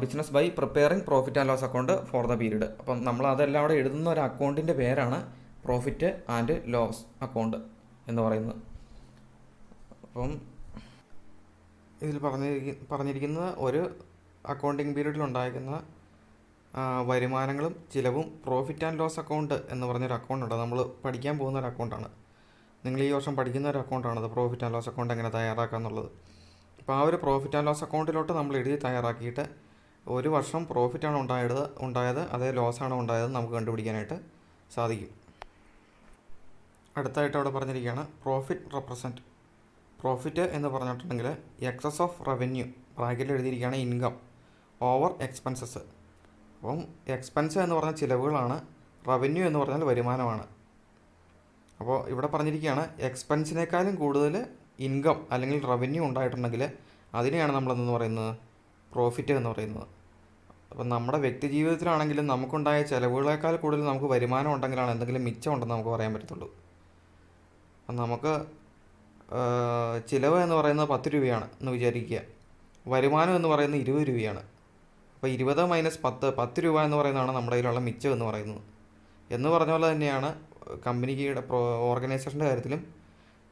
A: Business by preparing profit and loss account for the period. അപ്പം നമ്മൾ അതെല്ലാം അവിടെ എഴുതുന്ന ഒരു അക്കൗണ്ടിൻ്റെ പേരാണ് പ്രോഫിറ്റ് ആൻഡ് ലോസ് അക്കൗണ്ട് എന്ന് പറയുന്നത്. അപ്പം ഇതിൽ പറഞ്ഞിരിക്കുന്നത് ഒരു അക്കൗണ്ടിങ് പീരീഡിൽ ഉണ്ടായിരിക്കുന്ന വരുമാനങ്ങളും ചിലവും പ്രോഫിറ്റ് ആൻഡ് ലോസ് അക്കൗണ്ട് എന്ന് പറഞ്ഞൊരു അക്കൗണ്ടുണ്ട്. നമ്മൾ പഠിക്കാൻ പോകുന്ന ഒരു അക്കൗണ്ടാണ്. നിങ്ങൾ ഈ വർഷം പഠിക്കുന്ന ഒരു അക്കൗണ്ടാണത്, പ്രോഫിറ്റ് ആൻഡ് ലോസ് അക്കൗണ്ട് എങ്ങനെ തയ്യാറാക്കുക എന്നുള്ളത്. അപ്പോൾ ആ ഒരു പ്രോഫിറ്റ് ആൻഡ് ലോസ് അക്കൗണ്ടിലോട്ട് നമ്മൾ എഴുതി തയ്യാറാക്കിയിട്ട് 1 വർഷം പ്രോഫിറ്റാണ് ഉണ്ടായത് അതേ ലോസാണോ ഉണ്ടായത് നമുക്ക് കണ്ടുപിടിക്കാനായിട്ട് സാധിക്കും. അടുത്തായിട്ട് അവിടെ പറഞ്ഞിരിക്കുകയാണ് പ്രോഫിറ്റ് എന്ന് പറഞ്ഞിട്ടുണ്ടെങ്കിൽ എക്സസ് ഓഫ് റവന്യൂ ബ്രാക്കറ്റിൽ എഴുതിയിരിക്കുകയാണ് ഇൻകം ഓവർ എക്സ്പെൻസസ്. അപ്പം എക്സ്പെൻസ് എന്ന് പറഞ്ഞാൽ ചിലവുകളാണ്, റവന്യൂ എന്ന് പറഞ്ഞാൽ വരുമാനമാണ്. അപ്പോൾ ഇവിടെ പറഞ്ഞിരിക്കുകയാണ് എക്സ്പെൻസിനേക്കാളും കൂടുതൽ ഇൻകം അല്ലെങ്കിൽ റവന്യൂ ഉണ്ടായിട്ടുണ്ടെങ്കിൽ അതിനെയാണ് നമ്മളെന്ന് പറയുന്നത് പ്രോഫിറ്റ് എന്ന് പറയുന്നത്. അപ്പം നമ്മുടെ വ്യക്തി ജീവിതത്തിലാണെങ്കിലും നമുക്കുണ്ടായ ചിലവുകളേക്കാൾ കൂടുതൽ നമുക്ക് വരുമാനം ഉണ്ടെങ്കിലാണ് എന്തെങ്കിലും മിച്ചം ഉണ്ടെന്ന് നമുക്ക് പറയാൻ പറ്റത്തുള്ളൂ. അപ്പം നമുക്ക് ചിലവ് എന്ന് പറയുന്നത് 10 രൂപയാണ് എന്ന് വിചാരിക്കുക, വരുമാനം എന്ന് പറയുന്നത് 20 രൂപയാണ്. അപ്പോൾ 20 മൈനസ് 10 രൂപ എന്ന് പറയുന്നതാണ് നമ്മുടെ കയ്യിലുള്ള മിച്ചം എന്ന് പറയുന്നത്. എന്ന് പറഞ്ഞ പോലെ തന്നെയാണ് കമ്പനിയുടെ ഓർഗനൈസേഷൻ്റെ കാര്യത്തിലും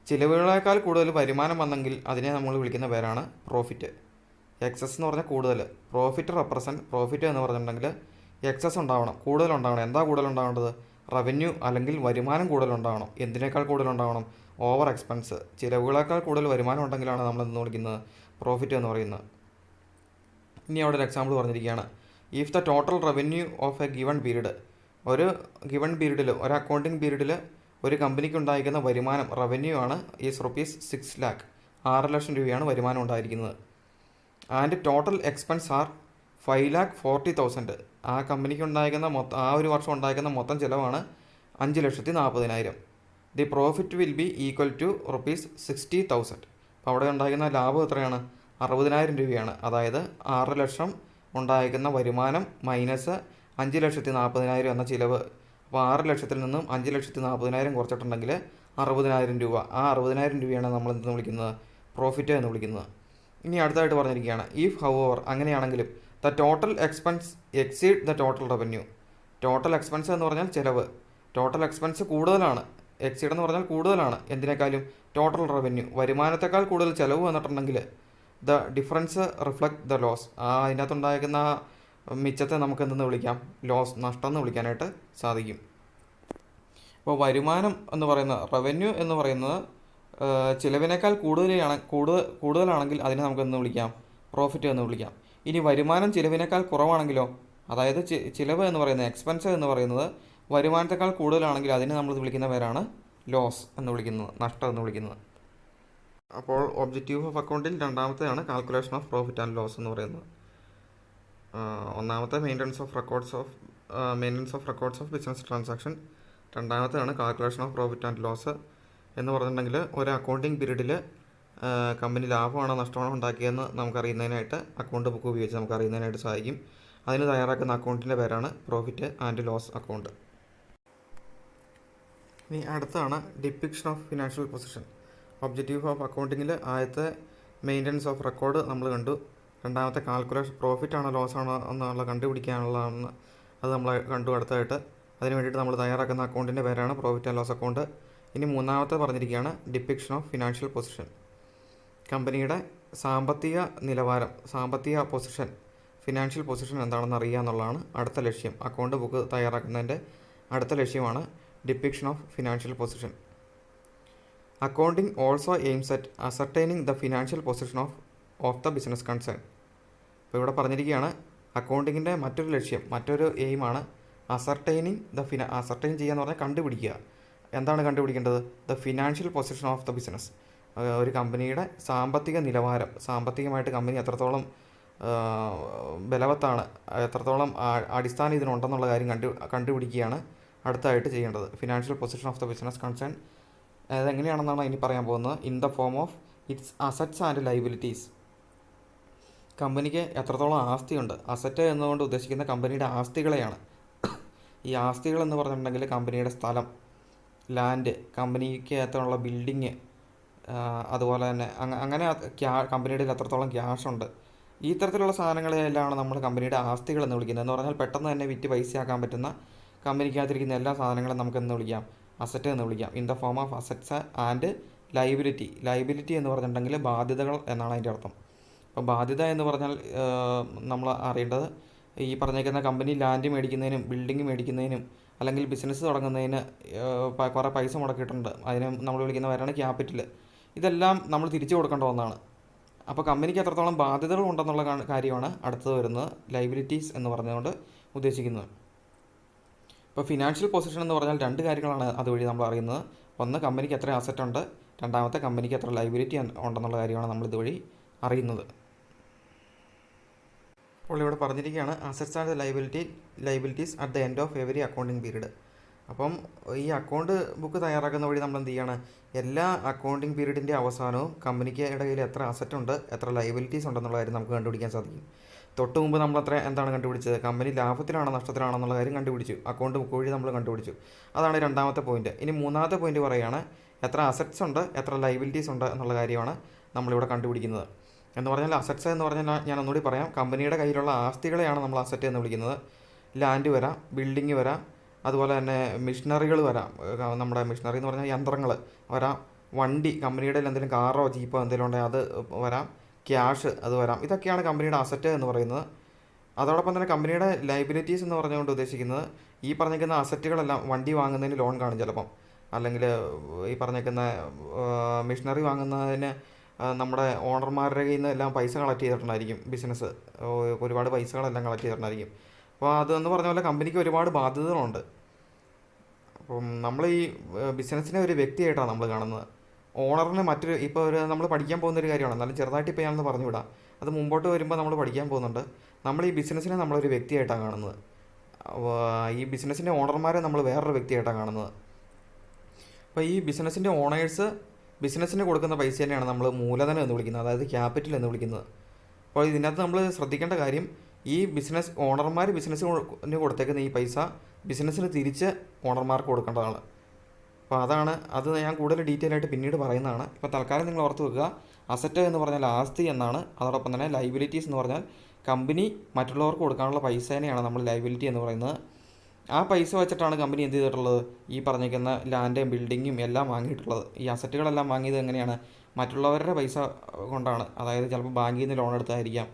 A: ചിലവുകളേക്കാൾ കൂടുതൽ വരുമാനം വന്നെങ്കിൽ അതിനെ നമ്മൾ വിളിക്കുന്ന പേരാണ് പ്രോഫിറ്റ്. എക്സസ് എന്ന് പറഞ്ഞാൽ കൂടുതൽ, പ്രോഫിറ്റ് എന്ന് പറഞ്ഞിട്ടുണ്ടെങ്കിൽ എക്സസ് ഉണ്ടാവണം, കൂടുതലുണ്ടാവണം. എന്താ കൂടുതലുണ്ടാവേണ്ടത്? റവന്യൂ അല്ലെങ്കിൽ വരുമാനം കൂടുതലുണ്ടാവണം. എന്തിനേക്കാൾ കൂടുതലുണ്ടാവണം? ഓവർ എക്സ്പെൻസ്, ചിലവുകളേക്കാൾ കൂടുതൽ വരുമാനം ഉണ്ടെങ്കിലാണ് നമ്മൾ എന്ന് വിളിക്കുന്നത് പ്രോഫിറ്റ് എന്ന് പറയുന്നത്. ഇനി അവിടെ ഒരു എക്സാമ്പിൾ പറഞ്ഞിരിക്കുകയാണ്. If the total revenue of A given period, ഒരു ഗിവൺ പീരീഡിൽ, ഒരു അക്കൗണ്ടിങ് പീരീഡിൽ ഒരു കമ്പനിക്ക് ഉണ്ടായിരിക്കുന്ന വരുമാനം, റവന്യൂ ആണ് ഈസ് ₹6 lakh, 6 ലക്ഷം രൂപയാണ് വരുമാനം ഉണ്ടായിരിക്കുന്നത്. And total expense are 5,40,000. ആ കമ്പനിക്ക് ഉണ്ടായിരിക്കുന്ന ആ ഒരു വർഷം ഉണ്ടായിരിക്കുന്ന മൊത്തം ചിലവാണ് 5,40,000. The profit will be equal to ₹60,000. അപ്പോൾ അവിടെ ഉണ്ടായിരിക്കുന്ന ലാഭം എത്രയാണ്? 60,000 രൂപയാണ്. അതായത് 6 ലക്ഷം ഉണ്ടായിരിക്കുന്ന വരുമാനം മൈനസ് 5,40,000 എന്ന ചിലവ്. അപ്പോൾ 6 ലക്ഷത്തിൽ നിന്നും 5,40,000 കുറച്ചിട്ടുണ്ടെങ്കിൽ 60,000 രൂപ. ആ 60,000 രൂപയാണ് നമ്മൾ എന്തെന്ന് വിളിക്കുന്നത്? പ്രോഫിറ്റ് എന്ന് വിളിക്കുന്നത്. ഇനി അടുത്തായിട്ട് പറഞ്ഞിരിക്കുകയാണ്, ഇഫ് ഹൗവർ, അങ്ങനെയാണെങ്കിലും the total expense exceed the total revenue. Total expense എന്ന് പറഞ്ഞാൽ ചിലവ്. ടോട്ടൽ എക്സ്പെൻസ് കൂടുതലാണ്, എക്സീഡ് എന്ന് പറഞ്ഞാൽ കൂടുതലാണ് എന്തിനേക്കാളും? ടോട്ടൽ റവന്യൂ, വരുമാനത്തെക്കാൾ കൂടുതൽ ചിലവ് വന്നിട്ടുണ്ടെങ്കിൽ the difference reflect the loss. അതിനകത്തുണ്ടായിരിക്കുന്ന മിച്ചത്തെ നമുക്ക് എന്തെന്ന് വിളിക്കാം? ലോസ്, നഷ്ടം എന്ന് വിളിക്കാനായിട്ട് സാധിക്കും. അപ്പോൾ വരുമാനം എന്ന് പറയുന്നത്, റവന്യൂ എന്ന് പറയുന്നത് ചിലവിനേക്കാൾ കൂടുതലാണെങ്കിൽ അതിനെ നമുക്ക് എന്ന് വിളിക്കാം? പ്രോഫിറ്റ് എന്ന് വിളിക്കാം. ഇനി വരുമാനം ചിലവിനേക്കാൾ കുറവാണെങ്കിലോ, അതായത് ചിലവ് എന്ന് പറയുന്നത്, എക്സ്പെൻസ് എന്ന് പറയുന്നത് വരുമാനത്തെക്കാൾ കൂടുതലാണെങ്കിൽ അതിനെ നമ്മൾ വിളിക്കുന്ന പേരാണ് ലോസ് എന്ന് വിളിക്കുന്നത്, നഷ്ടം എന്ന് വിളിക്കുന്നത്. അപ്പോൾ ഒബ്ജക്റ്റീവ് ഓഫ് അക്കൗണ്ടിൽ രണ്ടാമത്തെയാണ് calculation of profit and loss എന്ന് പറയുന്നത്. ഒന്നാമത്തെ maintenance of records of business transaction, രണ്ടാമത്തെയാണ് calculation of profit and loss എന്ന് പറഞ്ഞിട്ടുണ്ടെങ്കിൽ ഒരു അക്കൗണ്ടിങ് പീരീഡിൽ കമ്പനി ലാഭമാണോ നഷ്ടമാണോ ഉണ്ടാക്കിയതെന്ന് നമുക്കറിയുന്നതിനായിട്ട് അക്കൗണ്ട് ബുക്ക് ഉപയോഗിച്ച് നമുക്കറിയുന്നതിനായിട്ട് സാധിക്കും. അതിന് തയ്യാറാക്കുന്ന അക്കൗണ്ടിൻ്റെ പേരാണ് പ്രോഫിറ്റ് ആൻഡ് ലോസ് അക്കൗണ്ട്. ഇനി അടുത്താണ് depiction of financial position. Objective of അക്കൗണ്ടിങ്ങിൽ ആദ്യത്തെ മെയിൻ്റനൻസ് ഓഫ് റെക്കോർഡ് നമ്മൾ കണ്ടു. രണ്ടാമത്തെ കാൽക്കുലേഷൻ, പ്രോഫിറ്റ് ആണോ ലോസ് ആണോ എന്നുള്ള കണ്ടുപിടിക്കാനുള്ളതാണ്, അത് നമ്മൾ കണ്ടു. അടുത്തായിട്ട് അതിന് വേണ്ടിയിട്ട് നമ്മൾ തയ്യാറാക്കുന്ന അക്കൗണ്ടിൻ്റെ പേരാണ് പ്രോഫിറ്റ് ആൻഡ് ലോസ് അക്കൗണ്ട്. ഇനി മൂന്നാമത്തെ പറഞ്ഞിരിക്കുകയാണ് ഡിപ്പിക്ഷൻ ഓഫ് ഫിനാൻഷ്യൽ പൊസിഷൻ. കമ്പനിയുടെ സാമ്പത്തിക നിലവാരം, സാമ്പത്തിക പൊസിഷൻ, ഫിനാൻഷ്യൽ പൊസിഷൻ എന്താണെന്ന് അറിയുക എന്നുള്ളതാണ് അടുത്ത ലക്ഷ്യം. അക്കൗണ്ട് ബുക്ക് തയ്യാറാക്കുന്നതിൻ്റെ അടുത്ത ലക്ഷ്യമാണ് depiction of financial position. Accounting also aims at ascertaining the financial position of the business concern. ഇപ്പോൾ ഇവിടെ പറഞ്ഞിരിക്കുകയാണ് അക്കൗണ്ടിങ്ങിൻ്റെ മറ്റൊരു ലക്ഷ്യം, മറ്റൊരു എയിമാണ് അസർട്ടൈൻ ചെയ്യുക എന്ന് പറഞ്ഞാൽ കണ്ടുപിടിക്കുക. എന്താണ് കണ്ടുപിടിക്കേണ്ടത്? The financial position of the business. ഒരു കമ്പനിയുടെ സാമ്പത്തിക നിലവാരം, സാമ്പത്തികമായിട്ട് കമ്പനി എത്രത്തോളം ബലവത്താണ്, എത്രത്തോളം അടിസ്ഥാനം ഇതിനുണ്ടെന്നുള്ള കാര്യം കണ്ടുപിടിക്കുകയാണ് അടുത്തായിട്ട് ചെയ്യേണ്ടത്. Financial position of the business concern അതെങ്ങനെയാണെന്നാണ് ഇനി പറയാൻ പോകുന്നത്. In the form of its assets and liabilities. കമ്പനിക്ക് എത്രത്തോളം ആസ്തിയുണ്ട്. അസറ്റ് എന്നുകൊണ്ട് ഉദ്ദേശിക്കുന്ന കമ്പനിയുടെ ആസ്തികളെയാണ്. ഈ ആസ്തികൾ എന്ന് പറഞ്ഞിട്ടുണ്ടെങ്കിൽ കമ്പനിയുടെ സ്ഥലം, ലാൻഡ്, കമ്പനിക്ക് അകത്തുള്ള ബിൽഡിങ്, അതുപോലെ തന്നെ അങ്ങനെ കമ്പനിയുടെ എത്രത്തോളം ക്യാഷുണ്ട്, ഈ തരത്തിലുള്ള സാധനങ്ങളെല്ലാം നമ്മൾ കമ്പനിയുടെ ആസ്തികൾ എന്ന് വിളിക്കുന്നത്. എന്ന് പറഞ്ഞാൽ പെട്ടെന്ന് തന്നെ വിറ്റ് പൈസയാക്കാൻ പറ്റുന്ന കമ്പനിക്കകത്തിരിക്കുന്ന എല്ലാ സാധനങ്ങളും നമുക്ക് എന്ന് വിളിക്കാം? അസറ്റ് എന്ന് വിളിക്കാം. In the form of assets and liability. Liability എന്ന് പറഞ്ഞിട്ടുണ്ടെങ്കിൽ ബാധ്യതകൾ എന്നാണ് അതിൻ്റെ അർത്ഥം. അപ്പോൾ ബാധ്യത എന്ന് പറഞ്ഞാൽ നമ്മൾ അറിയേണ്ടത്, ഈ പറഞ്ഞേക്കുന്ന കമ്പനി ലാൻഡ് മേടിക്കുന്നതിനും ബിൽഡിംഗ് മേടിക്കുന്നതിനും അല്ലെങ്കിൽ ബിസിനസ് തുടങ്ങുന്നതിന് കുറേ പൈസ മുടക്കിയിട്ടുണ്ട്. അതിന് നമ്മൾ വിളിക്കുന്നവരാണ് ക്യാപിറ്റൽ. ഇതെല്ലാം നമ്മൾ തിരിച്ചു കൊടുക്കേണ്ട ഒന്നാണ്. അപ്പോൾ കമ്പനിക്ക് എത്രത്തോളം ബാധ്യതകൾ ഉണ്ടെന്നുള്ള കാര്യമാണ് അടുത്തത് വരുന്നത് ലൈബിലിറ്റീസ് എന്ന് പറഞ്ഞുകൊണ്ട് ഉദ്ദേശിക്കുന്നത്. ഇപ്പോൾ ഫിനാൻഷ്യൽ പൊസിഷൻ എന്ന് പറഞ്ഞാൽ രണ്ട് കാര്യങ്ങളാണ് അതുവഴി നമ്മൾ അറിയുന്നത്. ഒന്ന്, കമ്പനിക്ക് എത്ര അസറ്റ് ഉണ്ട്, രണ്ടാമത്തെ കമ്പനിക്ക് എത്ര ലൈബിലിറ്റി ഉണ്ടെന്നുള്ള കാര്യമാണ് നമ്മൾ ഇതുവഴി അറിയുന്നത്. അപ്പോൾ ഇവിടെ പറഞ്ഞിരിക്കുകയാണ് assets and liabilities at the end of every accounting period. അപ്പം ഈ അക്കൗണ്ട് ബുക്ക് തയ്യാറാക്കുന്ന വഴി നമ്മൾ എന്ത് ചെയ്യാണ്? എല്ലാ അക്കൗണ്ടിങ് പീരീഡിൻ്റെ അവസാനവും കമ്പനിക്ക് ഇടയിൽ എത്ര അസറ്റ് ഉണ്ട്, എത്ര ലൈബിലിറ്റീസ് ഉണ്ടെന്നുള്ള കാര്യം നമുക്ക് കണ്ടുപിടിക്കാൻ സാധിക്കും. തൊട്ട് മുമ്പ് നമ്മൾ എന്താണ് കണ്ടുപിടിച്ചത്? കമ്പനി ലാഭത്തിലാണോ നഷ്ടത്തിലാണോ എന്നുള്ള കാര്യം കണ്ടുപിടിച്ചു. അക്കൗണ്ട് ബുക്ക് വഴി നമ്മൾ കണ്ടുപിടിച്ചു. അതാണ് രണ്ടാമത്തെ പോയിന്റ്. ഇനി മൂന്നാമത്തെ പോയിന്റ് പറയുകയാണ് എത്ര അസറ്റ്സ് ഉണ്ട്, എത്ര ലൈബിലിറ്റീസ് ഉണ്ട് എന്നുള്ള കാര്യമാണ് നമ്മളിവിടെ കണ്ടുപിടിക്കുന്നത്. എന്ന് പറഞ്ഞാൽ അസറ്റ്സ് എന്ന് പറഞ്ഞാൽ ഞാൻ ഒന്നുകൂടി പറയാം, കമ്പനിയുടെ കയ്യിലുള്ള ആസ്തികളെയാണ് നമ്മൾ അസറ്റ് എന്ന് വിളിക്കുന്നത്. ലാൻഡ് വരാം, ബിൽഡിങ് വരാം, അതുപോലെ തന്നെ മെഷീനറികൾ വരാം. നമ്മുടെ മെഷീനറി എന്ന് പറഞ്ഞാൽ യന്ത്രങ്ങൾ വരാം, വണ്ടി, കമ്പനിയുടെ എന്തെങ്കിലും കാറോ ജീപ്പോ എന്തെങ്കിലും ഉണ്ടെങ്കിൽ അത് വരാം, ക്യാഷ് അത് വരാം. ഇതൊക്കെയാണ് കമ്പനിയുടെ അസറ്റ് എന്ന് പറയുന്നത്. അതോടൊപ്പം തന്നെ കമ്പനിയുടെ ലൈബിലിറ്റീസ് എന്ന് പറഞ്ഞുകൊണ്ട് ഉദ്ദേശിക്കുന്നത് ഈ പറഞ്ഞിരിക്കുന്ന അസറ്റുകളെല്ലാം വണ്ടി വാങ്ങുന്നതിന് ലോൺ കാണും ചിലപ്പം, അല്ലെങ്കിൽ ഈ പറഞ്ഞിരിക്കുന്ന മെഷീനറി വാങ്ങുന്നതിന് നമ്മുടെ ഓണർമാരുടെ കയ്യിൽ നിന്ന് എല്ലാം പൈസ കളക്ട് ചെയ്തിട്ടുണ്ടായിരിക്കും ബിസിനസ്, ഒരുപാട് പൈസകളെല്ലാം കളക്ട് ചെയ്തിട്ടുണ്ടായിരിക്കും. അപ്പോൾ അതെന്ന് പറഞ്ഞ പോലെ കമ്പനിക്ക് ഒരുപാട് ബാധ്യതകളുണ്ട്. അപ്പം നമ്മൾ ഈ ബിസിനസ്സിനെ ഒരു വ്യക്തിയായിട്ടാണ് നമ്മൾ കാണുന്നത്. ഓണറിന് മറ്റൊരു ഇപ്പോൾ ഒരു നമ്മൾ പഠിക്കാൻ പോകുന്നൊരു കാര്യമാണ്, എന്നാലും ചെറുതായിട്ട് ഇപ്പോൾ ഞാനൊന്ന് പറഞ്ഞുവിടാം. അത് മുമ്പോട്ട് വരുമ്പോൾ നമ്മൾ പഠിക്കാൻ പോകുന്നുണ്ട്. നമ്മൾ ഈ ബിസിനസ്സിനെ നമ്മളൊരു വ്യക്തിയായിട്ടാണ് കാണുന്നത്. ഈ ബിസിനസ്സിൻ്റെ ഓണർമാരെ നമ്മൾ വേറൊരു വ്യക്തിയായിട്ടാണ് കാണുന്നത്. അപ്പോൾ ഈ ബിസിനസ്സിൻ്റെ ഓണേഴ്സ് ബിസിനസ്സിന് കൊടുക്കുന്ന പൈസ തന്നെയാണ് നമ്മൾ മൂലധനം എന്ന് വിളിക്കുന്നത്, അതായത് ക്യാപിറ്റൽ എന്ന് വിളിക്കുന്നത്. അപ്പോൾ ഇതിനകത്ത് നമ്മൾ ശ്രദ്ധിക്കേണ്ട കാര്യം, ഈ ബിസിനസ് ഓണർമാർ ബിസിനസ്സിന് കൊടുത്തേക്കുന്ന ഈ പൈസ ബിസിനസ്സിന് തിരിച്ച് ഓണർമാർക്ക് കൊടുക്കേണ്ടതാണ്. അപ്പോൾ അത് ഞാൻ കൂടുതൽ ഡീറ്റെയിൽ ആയിട്ട് പിന്നീട് പറയുന്നതാണ്. ഇപ്പോൾ തൽക്കാലം നിങ്ങൾ ഓർത്ത് വെക്കുക, അസറ്റ് എന്ന് പറഞ്ഞാൽ ആസ്തി എന്നാണ്. അതോടൊപ്പം തന്നെ ലൈബിലിറ്റീസ് എന്ന് പറഞ്ഞാൽ കമ്പനി മറ്റുള്ളവർക്ക് കൊടുക്കാനുള്ള പൈസേനെയാണ് നമ്മൾ ലൈബിലിറ്റി എന്ന് പറയുന്നത്. ആ പൈസ വെച്ചിട്ടാണ് കമ്പനി എന്ത് ചെയ്തിട്ടുള്ളത്, ഈ പറഞ്ഞിരിക്കുന്ന ലാൻഡും ബിൽഡിങ്ങും എല്ലാം വാങ്ങിയിട്ടുള്ളത്. ഈ അസറ്റുകളെല്ലാം വാങ്ങിയത് എങ്ങനെയാണ്, മറ്റുള്ളവരുടെ പൈസ കൊണ്ടാണ്. അതായത് ചിലപ്പോൾ ബാങ്കിൽ നിന്ന് ലോൺ എടുത്തായിരിക്കാം,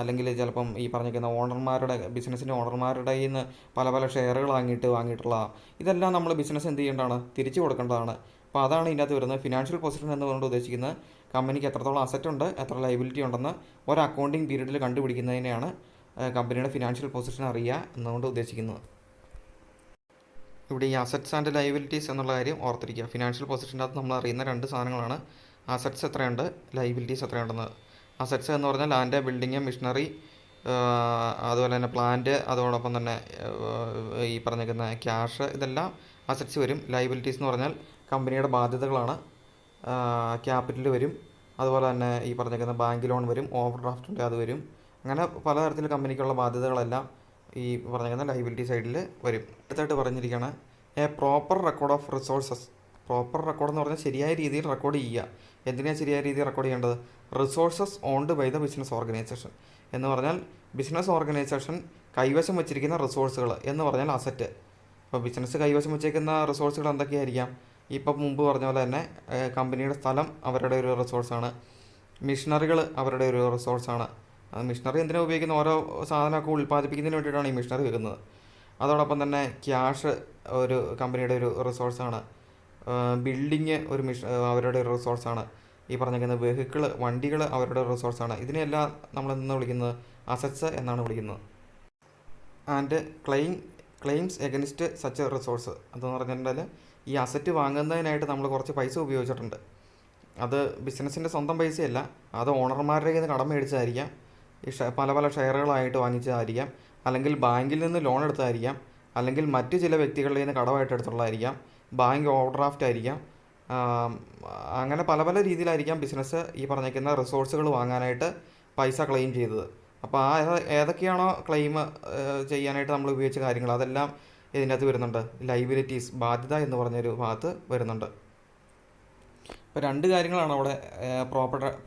A: അല്ലെങ്കിൽ ചിലപ്പം ഈ പറഞ്ഞിരിക്കുന്ന ഓണർമാരുടെ ബിസിനസ്സിൻ്റെ ഓണർമാരുടെ കയ്യിൽ നിന്ന് പല ഷെയറുകൾ വാങ്ങിയിട്ടുള്ള ഇതെല്ലാം നമ്മൾ ബിസിനസ് എന്ത് ചെയ്യേണ്ടതാണ്, തിരിച്ചു കൊടുക്കേണ്ടതാണ്. അപ്പോൾ അതാണ് ഇതിനകത്ത് വരുന്നത്. ഫിനാൻഷ്യൽ പൊസിഷൻ എന്നുകൊണ്ട് ഉദ്ദേശിക്കുന്നത് കമ്പനിക്ക് എത്രത്തോളം അസറ്റ് ഉണ്ട്, എത്ര ലൈബിലിറ്റി ഉണ്ടെന്ന് ഒരു അക്കൗണ്ടിങ് പീരീഡിൽ കണ്ടുപിടിക്കുന്നതിനെയാണ് കമ്പനിയുടെ ഫിനാൻഷ്യൽ പൊസിഷൻ അറിയുക എന്നുകൊണ്ട് ഉദ്ദേശിക്കുന്നത്. ഇവിടെ ഈ അസറ്റ്സ് ആൻഡ് ലൈബിലിറ്റീസ് എന്നുള്ള കാര്യം ഓർത്തിരിക്കുക. ഫിനാൻഷ്യൽ പൊസിഷൻ്റെ അകത്ത് നമ്മൾ അറിയുന്ന രണ്ട് സാധനങ്ങളാണ് അസറ്റ്സ് എത്രയുണ്ട്, ലൈബിലിറ്റീസ് എത്രയുണ്ടെന്ന്. അസറ്റ്സ് എന്ന് പറഞ്ഞാൽ ലാൻഡ്, ബിൽഡിങ്, മെഷീനറി, അതുപോലെ തന്നെ പ്ലാന്റ്, അതോടൊപ്പം തന്നെ ഈ പറഞ്ഞിരിക്കുന്ന ക്യാഷ്, ഇതെല്ലാം അസറ്റ്സ് വരും. ലൈബിലിറ്റീസ് എന്ന് പറഞ്ഞാൽ കമ്പനിയുടെ ബാധ്യതകളാണ്, ക്യാപിറ്റൽ വരും. അതുപോലെ തന്നെ ഈ പറഞ്ഞിരിക്കുന്ന ബാങ്ക് ലോൺ വരും, ഓവർ ഡ്രാഫ്റ്റിൻ്റെ അത് വരും. അങ്ങനെ പലതരത്തിൽ കമ്പനിക്കുള്ള ബാധ്യതകളെല്ലാം ഈ പറഞ്ഞിരിക്കുന്ന ലൈബിലിറ്റി സൈഡിൽ വരും. അടുത്തായിട്ട് പറഞ്ഞിരിക്കുകയാണ് proper record of resources. Proper record എന്ന് പറഞ്ഞാൽ ശരിയായ രീതിയിൽ റെക്കോർഡ് ചെയ്യുക. എന്തിനാണ് ശരിയായ രീതിയിൽ റെക്കോർഡ് ചെയ്യേണ്ടത്, resources owned by the business organization എന്ന് പറഞ്ഞാൽ ബിസിനസ് ഓർഗനൈസേഷൻ കൈവശം വെച്ചിരിക്കുന്ന റിസോഴ്സുകൾ എന്ന് പറഞ്ഞാൽ അസറ്റ്. ഇപ്പോൾ ബിസിനസ് കൈവശം വെച്ചിരിക്കുന്ന റിസോഴ്സുകൾ എന്തൊക്കെയായിരിക്കാം, ഇപ്പം മുമ്പ് പറഞ്ഞ പോലെ തന്നെ കമ്പനിയുടെ സ്ഥലം അവരുടെ ഒരു റിസോഴ്സാണ്, മെഷീനറികൾ അവരുടെ ഒരു റിസോഴ്സാണ്. മെഷീനറി എന്തിനാണ് ഉപയോഗിക്കുന്നത്, ഓരോ സാധനമൊക്കെ ഉൽപ്പാദിപ്പിക്കുന്നതിന് വേണ്ടിയിട്ടാണ് ഈ മെഷീനറി വെക്കുന്നത്. അതോടൊപ്പം തന്നെ ക്യാഷ് ഒരു കമ്പനിയുടെ ഒരു റിസോഴ്സാണ്, ബിൽഡിങ് അവരുടെ ഒരു റിസോഴ്സാണ്, ഈ പറഞ്ഞിരിക്കുന്ന വെഹിക്കിൾ വണ്ടികൾ അവരുടെ റിസോഴ്സാണ്. ഇതിനെല്ലാം നമ്മൾ എന്ന് വിളിക്കുന്നത് അസറ്റ്സ് എന്നാണ് വിളിക്കുന്നത്. And claims against such resource അതെന്ന് പറഞ്ഞിട്ടുണ്ടെങ്കിൽ ഈ അസറ്റ് വാങ്ങുന്നതിനായിട്ട് നമ്മൾ കുറച്ച് പൈസ ഉപയോഗിച്ചിട്ടുണ്ട്. അത് ബിസിനസ്സിൻ്റെ സ്വന്തം പൈസയല്ല, അത് ഓണർമാരുടെ കയ്യിൽ നിന്ന് കടം മേടിച്ചതായിരിക്കാം, ഈ പല ഷെയറുകളായിട്ട് വാങ്ങിച്ചതായിരിക്കാം, അല്ലെങ്കിൽ ബാങ്കിൽ നിന്ന് ലോൺ എടുത്തതായിരിക്കാം, അല്ലെങ്കിൽ മറ്റു ചില വ്യക്തികളുടെ നിന്ന് കടമായിട്ട് എടുത്തുള്ളതായിരിക്കാം, ബാങ്ക് ഓവർ ഡ്രാഫ്റ്റ് ആയിരിക്കാം. അങ്ങനെ പല രീതിയിലായിരിക്കാം ബിസിനസ് ഈ പറഞ്ഞിരിക്കുന്ന റിസോഴ്സുകൾ വാങ്ങാനായിട്ട് പൈസ ക്ലെയിം ചെയ്തത്. അപ്പോൾ ഏതൊക്കെയാണോ ക്ലെയിം ചെയ്യാനായിട്ട് നമ്മൾ ഉപയോഗിച്ച കാര്യങ്ങൾ അതെല്ലാം ഇതിനകത്ത് വരുന്നുണ്ട്. ലൈബിലിറ്റീസ്, ബാധ്യത എന്ന് പറഞ്ഞൊരു ഭാഗത്ത് വരുന്നുണ്ട്. ഇപ്പോൾ രണ്ട് കാര്യങ്ങളാണ് അവിടെ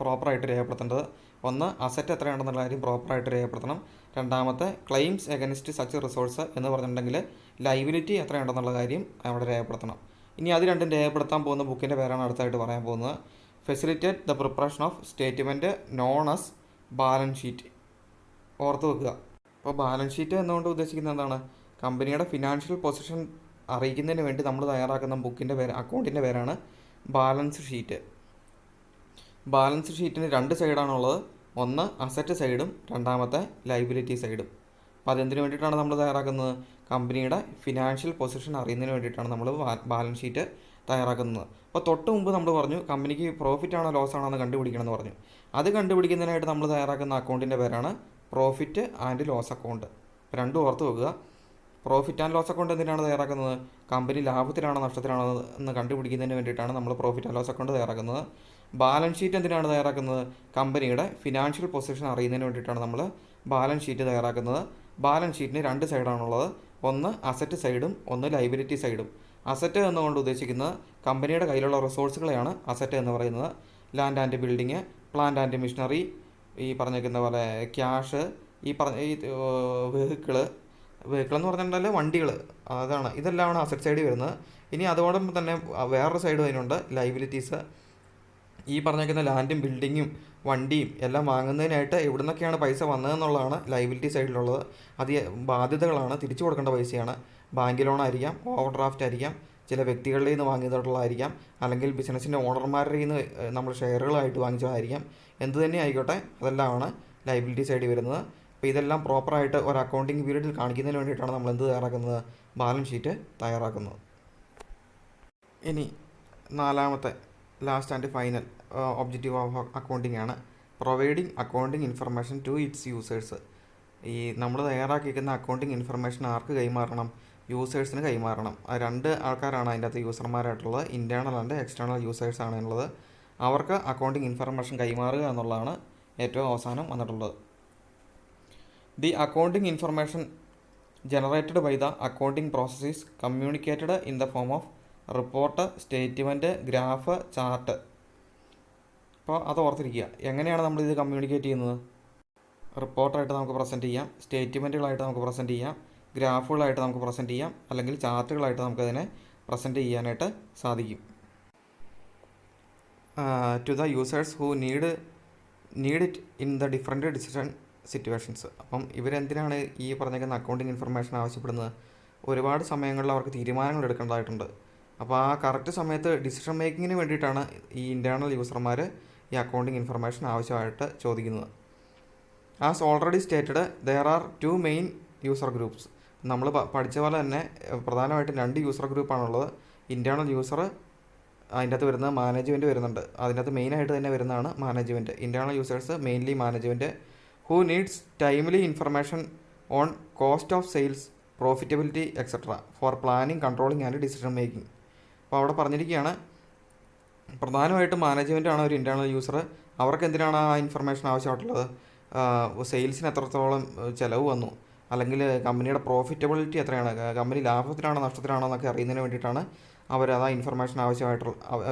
A: പ്രോപ്പറായിട്ട് രേഖപ്പെടുത്തേണ്ടത്. ഒന്ന്, അസറ്റ് എത്രയുണ്ടെന്നുള്ള കാര്യം പ്രോപ്പറായിട്ട് രേഖപ്പെടുത്തണം. രണ്ടാമത്തെ, ക്ലെയിംസ് എഗനിസ്റ്റ് സച്ച് റിസോഴ്സ് എന്ന് പറഞ്ഞിട്ടുണ്ടെങ്കിൽ ലൈബിലിറ്റി എത്രയുണ്ടെന്നുള്ള കാര്യം അവിടെ രേഖപ്പെടുത്തണം. ഇനി അത് രണ്ടും രേഖപ്പെടുത്താൻ പോകുന്ന ബുക്കിൻ്റെ പേരാണ് അടുത്തായിട്ട് പറയാൻ പോകുന്നത്. Facilitate the preparation of statement known as balance sheet. ഓർത്ത് വെക്കുക. അപ്പോൾ ബാലൻസ് ഷീറ്റ് എന്നുകൊണ്ട് ഉദ്ദേശിക്കുന്നത് എന്താണ്, കമ്പനിയുടെ ഫിനാൻഷ്യൽ പൊസിഷൻ അറിയിക്കുന്നതിന് വേണ്ടി നമ്മൾ തയ്യാറാക്കുന്ന ബുക്കിൻ്റെ അക്കൗണ്ടിൻ്റെ പേരാണ് ബാലൻസ് ഷീറ്റ്. ബാലൻസ് ഷീറ്റിന് രണ്ട് സൈഡാണുള്ളത്. ഒന്ന് അസറ്റ് സൈഡും രണ്ടാമത്തെ ലൈബിലിറ്റി സൈഡും. അപ്പോൾ അതെന്തിനു വേണ്ടിയിട്ടാണ് നമ്മൾ തയ്യാറാക്കുന്നത്, കമ്പനിയുടെ ഫിനാൻഷ്യൽ പൊസിഷൻ അറിയുന്നതിന് വേണ്ടിയിട്ടാണ് നമ്മൾ ബാലൻസ് ഷീറ്റ് തയ്യാറാക്കുന്നത്. അപ്പോൾ തൊട്ട് മുമ്പ് നമ്മൾ പറഞ്ഞു കമ്പനിക്ക് പ്രോഫിറ്റ് ആണോ ലോസ് ആണോ എന്ന് കണ്ടുപിടിക്കണം എന്ന് പറഞ്ഞു. അത് കണ്ടുപിടിക്കുന്നതിനായിട്ട് നമ്മൾ തയ്യാറാക്കുന്ന അക്കൗണ്ടിൻ്റെ പേരാണ് പ്രോഫിറ്റ് ആൻഡ് ലോസ് അക്കൗണ്ട്. അപ്പോൾ രണ്ടും ഓർത്ത് വെക്കുക. പ്രോഫിറ്റ് ആൻഡ് ലോസ് അക്കൗണ്ട് എന്തിനാണ് തയ്യാറാക്കുന്നത്, കമ്പനി ലാഭത്തിലാണോ നഷ്ടത്തിലാണോ എന്ന് കണ്ടുപിടിക്കുന്നതിന് വേണ്ടിയിട്ടാണ് നമ്മൾ പ്രോഫിറ്റ് ആൻഡ് ലോസ് അക്കൗണ്ട് തയ്യാറാക്കുന്നത്. ബാലൻസ് ഷീറ്റ് എന്തിനാണ് തയ്യാറാക്കുന്നത്, കമ്പനിയുടെ ഫിനാൻഷ്യൽ പൊസിഷൻ അറിയുന്നതിന് വേണ്ടിയിട്ടാണ് നമ്മൾ ബാലൻസ് ഷീറ്റ് തയ്യാറാക്കുന്നത്. ബാലൻസ് ഷീറ്റിന് രണ്ട് സൈഡാണുള്ളത്. ഒന്ന് അസറ്റ് സൈഡും ഒന്ന് ലൈബിലിറ്റി സൈഡും. അസറ്റ് എന്നുകൊണ്ട് ഉദ്ദേശിക്കുന്നത് കമ്പനിയുടെ കയ്യിലുള്ള റിസോഴ്സുകളെയാണ് അസറ്റ് എന്ന് പറയുന്നത്. Land and building, plant and machinery, ഈ പറഞ്ഞിരിക്കുന്ന പോലെ ക്യാഷ്, ഈ വെഹിക്കിൾ എന്ന് പറഞ്ഞിട്ടുണ്ടെങ്കിൽ വണ്ടികൾ, അതാണ് ഇതെല്ലാമാണ് അസറ്റ് സൈഡിൽ വരുന്നത്. ഇനി അതോടൊപ്പം തന്നെ വേറൊരു സൈഡ് അതിനുണ്ട്, ലൈബിലിറ്റീസ്. ഈ പറഞ്ഞേക്കുന്ന ലാൻഡും ബിൽഡിങ്ങും വണ്ടിയും എല്ലാം വാങ്ങുന്നതിനായിട്ട് എവിടെ നിന്നൊക്കെയാണ് പൈസ വന്നതെന്നുള്ളതാണ് ലയബിലിറ്റി സൈഡിലുള്ളത്. അത് ബാധ്യതകളാണ്, തിരിച്ചു കൊടുക്കേണ്ട പൈസയാണ്. ബാങ്ക് ലോണായിരിക്കാം, ഓവർ ഡ്രാഫ്റ്റ് ആയിരിക്കാം, ചില വ്യക്തികളുടെ നിന്ന് വാങ്ങിയതായിട്ടുള്ളതായിരിക്കാം, അല്ലെങ്കിൽ ബിസിനസ്സിൻ്റെ ഓണർമാരുടെ നിന്ന് നമ്മൾ ഷെയറുകളായിട്ട് വാങ്ങിച്ചതായിരിക്കാം. എന്ത് തന്നെ ആയിക്കോട്ടെ, അതെല്ലാമാണ് ലയബിലിറ്റി സൈഡിൽ വരുന്നത്. അപ്പോൾ ഇതെല്ലാം പ്രോപ്പറായിട്ട് ഒരു അക്കൗണ്ടിങ് പീരീഡിൽ കാണിക്കുന്നതിന് വേണ്ടിയിട്ടാണ് നമ്മൾ എന്ത് തയ്യാറാക്കുന്നത്, ബാലൻസ് ഷീറ്റ് തയ്യാറാക്കുന്നത്. ഇനി നാലാമത്തെ last and final objective of accounting ആണ് providing accounting information to its users. ഈ നമ്മൾ തയ്യാറാക്കിയിരിക്കുന്ന അക്കൗണ്ടിങ് ഇൻഫർമേഷൻ ആർക്ക് കൈമാറണം, യൂസേഴ്സിന് കൈമാറണം. ആ രണ്ട് ആൾക്കാരാണ് അതിൻ്റെ അകത്ത് യൂസർമാരായിട്ടുള്ളത്, ഇൻറ്റേർണൽ ആൻഡ് എക്സ്റ്റേണൽ യൂസേഴ്സാണ് ഉള്ളത്. അവർക്ക് അക്കൗണ്ടിങ് ഇൻഫർമേഷൻ കൈമാറുക എന്നുള്ളതാണ് ഏറ്റവും അവസാനം വന്നിട്ടുള്ളത്. The accounting information generated by the accounting process is communicated in the form of report, statement, graph, chart. അപ്പോൾ അത് ഓർത്തിരിക്കുക. എങ്ങനെയാണ് നമ്മളിത് കമ്മ്യൂണിക്കേറ്റ് ചെയ്യുന്നത്? റിപ്പോർട്ടായിട്ട് നമുക്ക് പ്രസൻറ്റ് ചെയ്യാം, സ്റ്റേറ്റ്മെൻറ്റുകളായിട്ട് നമുക്ക് പ്രസൻറ്റ് ചെയ്യാം, ഗ്രാഫുകളായിട്ട് നമുക്ക് പ്രസൻറ്റ് ചെയ്യാം, അല്ലെങ്കിൽ ചാർട്ടുകളായിട്ട് നമുക്കതിനെ പ്രസൻറ്റ് ചെയ്യാനായിട്ട് സാധിക്കും. To the users who need it in the different decision situations. അപ്പം ഇവരെന്തിനാണ് ഈ പറഞ്ഞേക്കുന്ന അക്കൗണ്ടിങ് ഇൻഫർമേഷൻ ആവശ്യപ്പെടുന്നത്? ഒരുപാട് സമയങ്ങളിൽ അവർക്ക് തീരുമാനങ്ങൾ എടുക്കേണ്ടതായിട്ടുണ്ട്. അപ്പോൾ ആ കറക്റ്റ് സമയത്ത് ഡിസിഷൻ മേക്കിങ്ങിന് വേണ്ടിയിട്ടാണ് ഈ ഇൻറ്റേർണൽ യൂസർമാർ ഈ അക്കൗണ്ടിങ് ഇൻഫർമേഷൻ ആവശ്യമായിട്ട് ചോദിക്കുന്നത്. As already stated there are 2 main user groups. നമ്മൾ പഠിച്ച പോലെ തന്നെ പ്രധാനമായിട്ടും 2 യൂസർ ഗ്രൂപ്പാണുള്ളത്. ഇൻറ്റേർണൽ യൂസർ, അതിൻ്റെ അകത്ത് വരുന്നത് മാനേജ്മെൻറ്റ് വരുന്നുണ്ട്. അതിൻ്റെ അകത്ത് മെയിനായിട്ട് തന്നെ വരുന്നതാണ് management. Internal users mainly management who needs timely information on cost of sales, profitability etcetera for planning, controlling and decision making. അപ്പോൾ അവിടെ പറഞ്ഞിരിക്കുകയാണ്, പ്രധാനമായിട്ടും മാനേജ്മെൻറ്റാണ് ഒരു ഇൻറ്റേർണൽ യൂസർ. അവർക്ക് എന്തിനാണ് ആ ഇൻഫർമേഷൻ ആവശ്യമായിട്ടുള്ളത്? സെയിൽസിന് എത്രത്തോളം ചിലവ് വന്നു, അല്ലെങ്കിൽ കമ്പനിയുടെ പ്രോഫിറ്റബിലിറ്റി എത്രയാണ്, കമ്പനി ലാഭത്തിലാണോ നഷ്ടത്തിലാണോ എന്നൊക്കെ അറിയുന്നതിന് വേണ്ടിയിട്ടാണ് അവർ ആ ഇൻഫർമേഷൻ ആവശ്യമായിട്ടുള്ള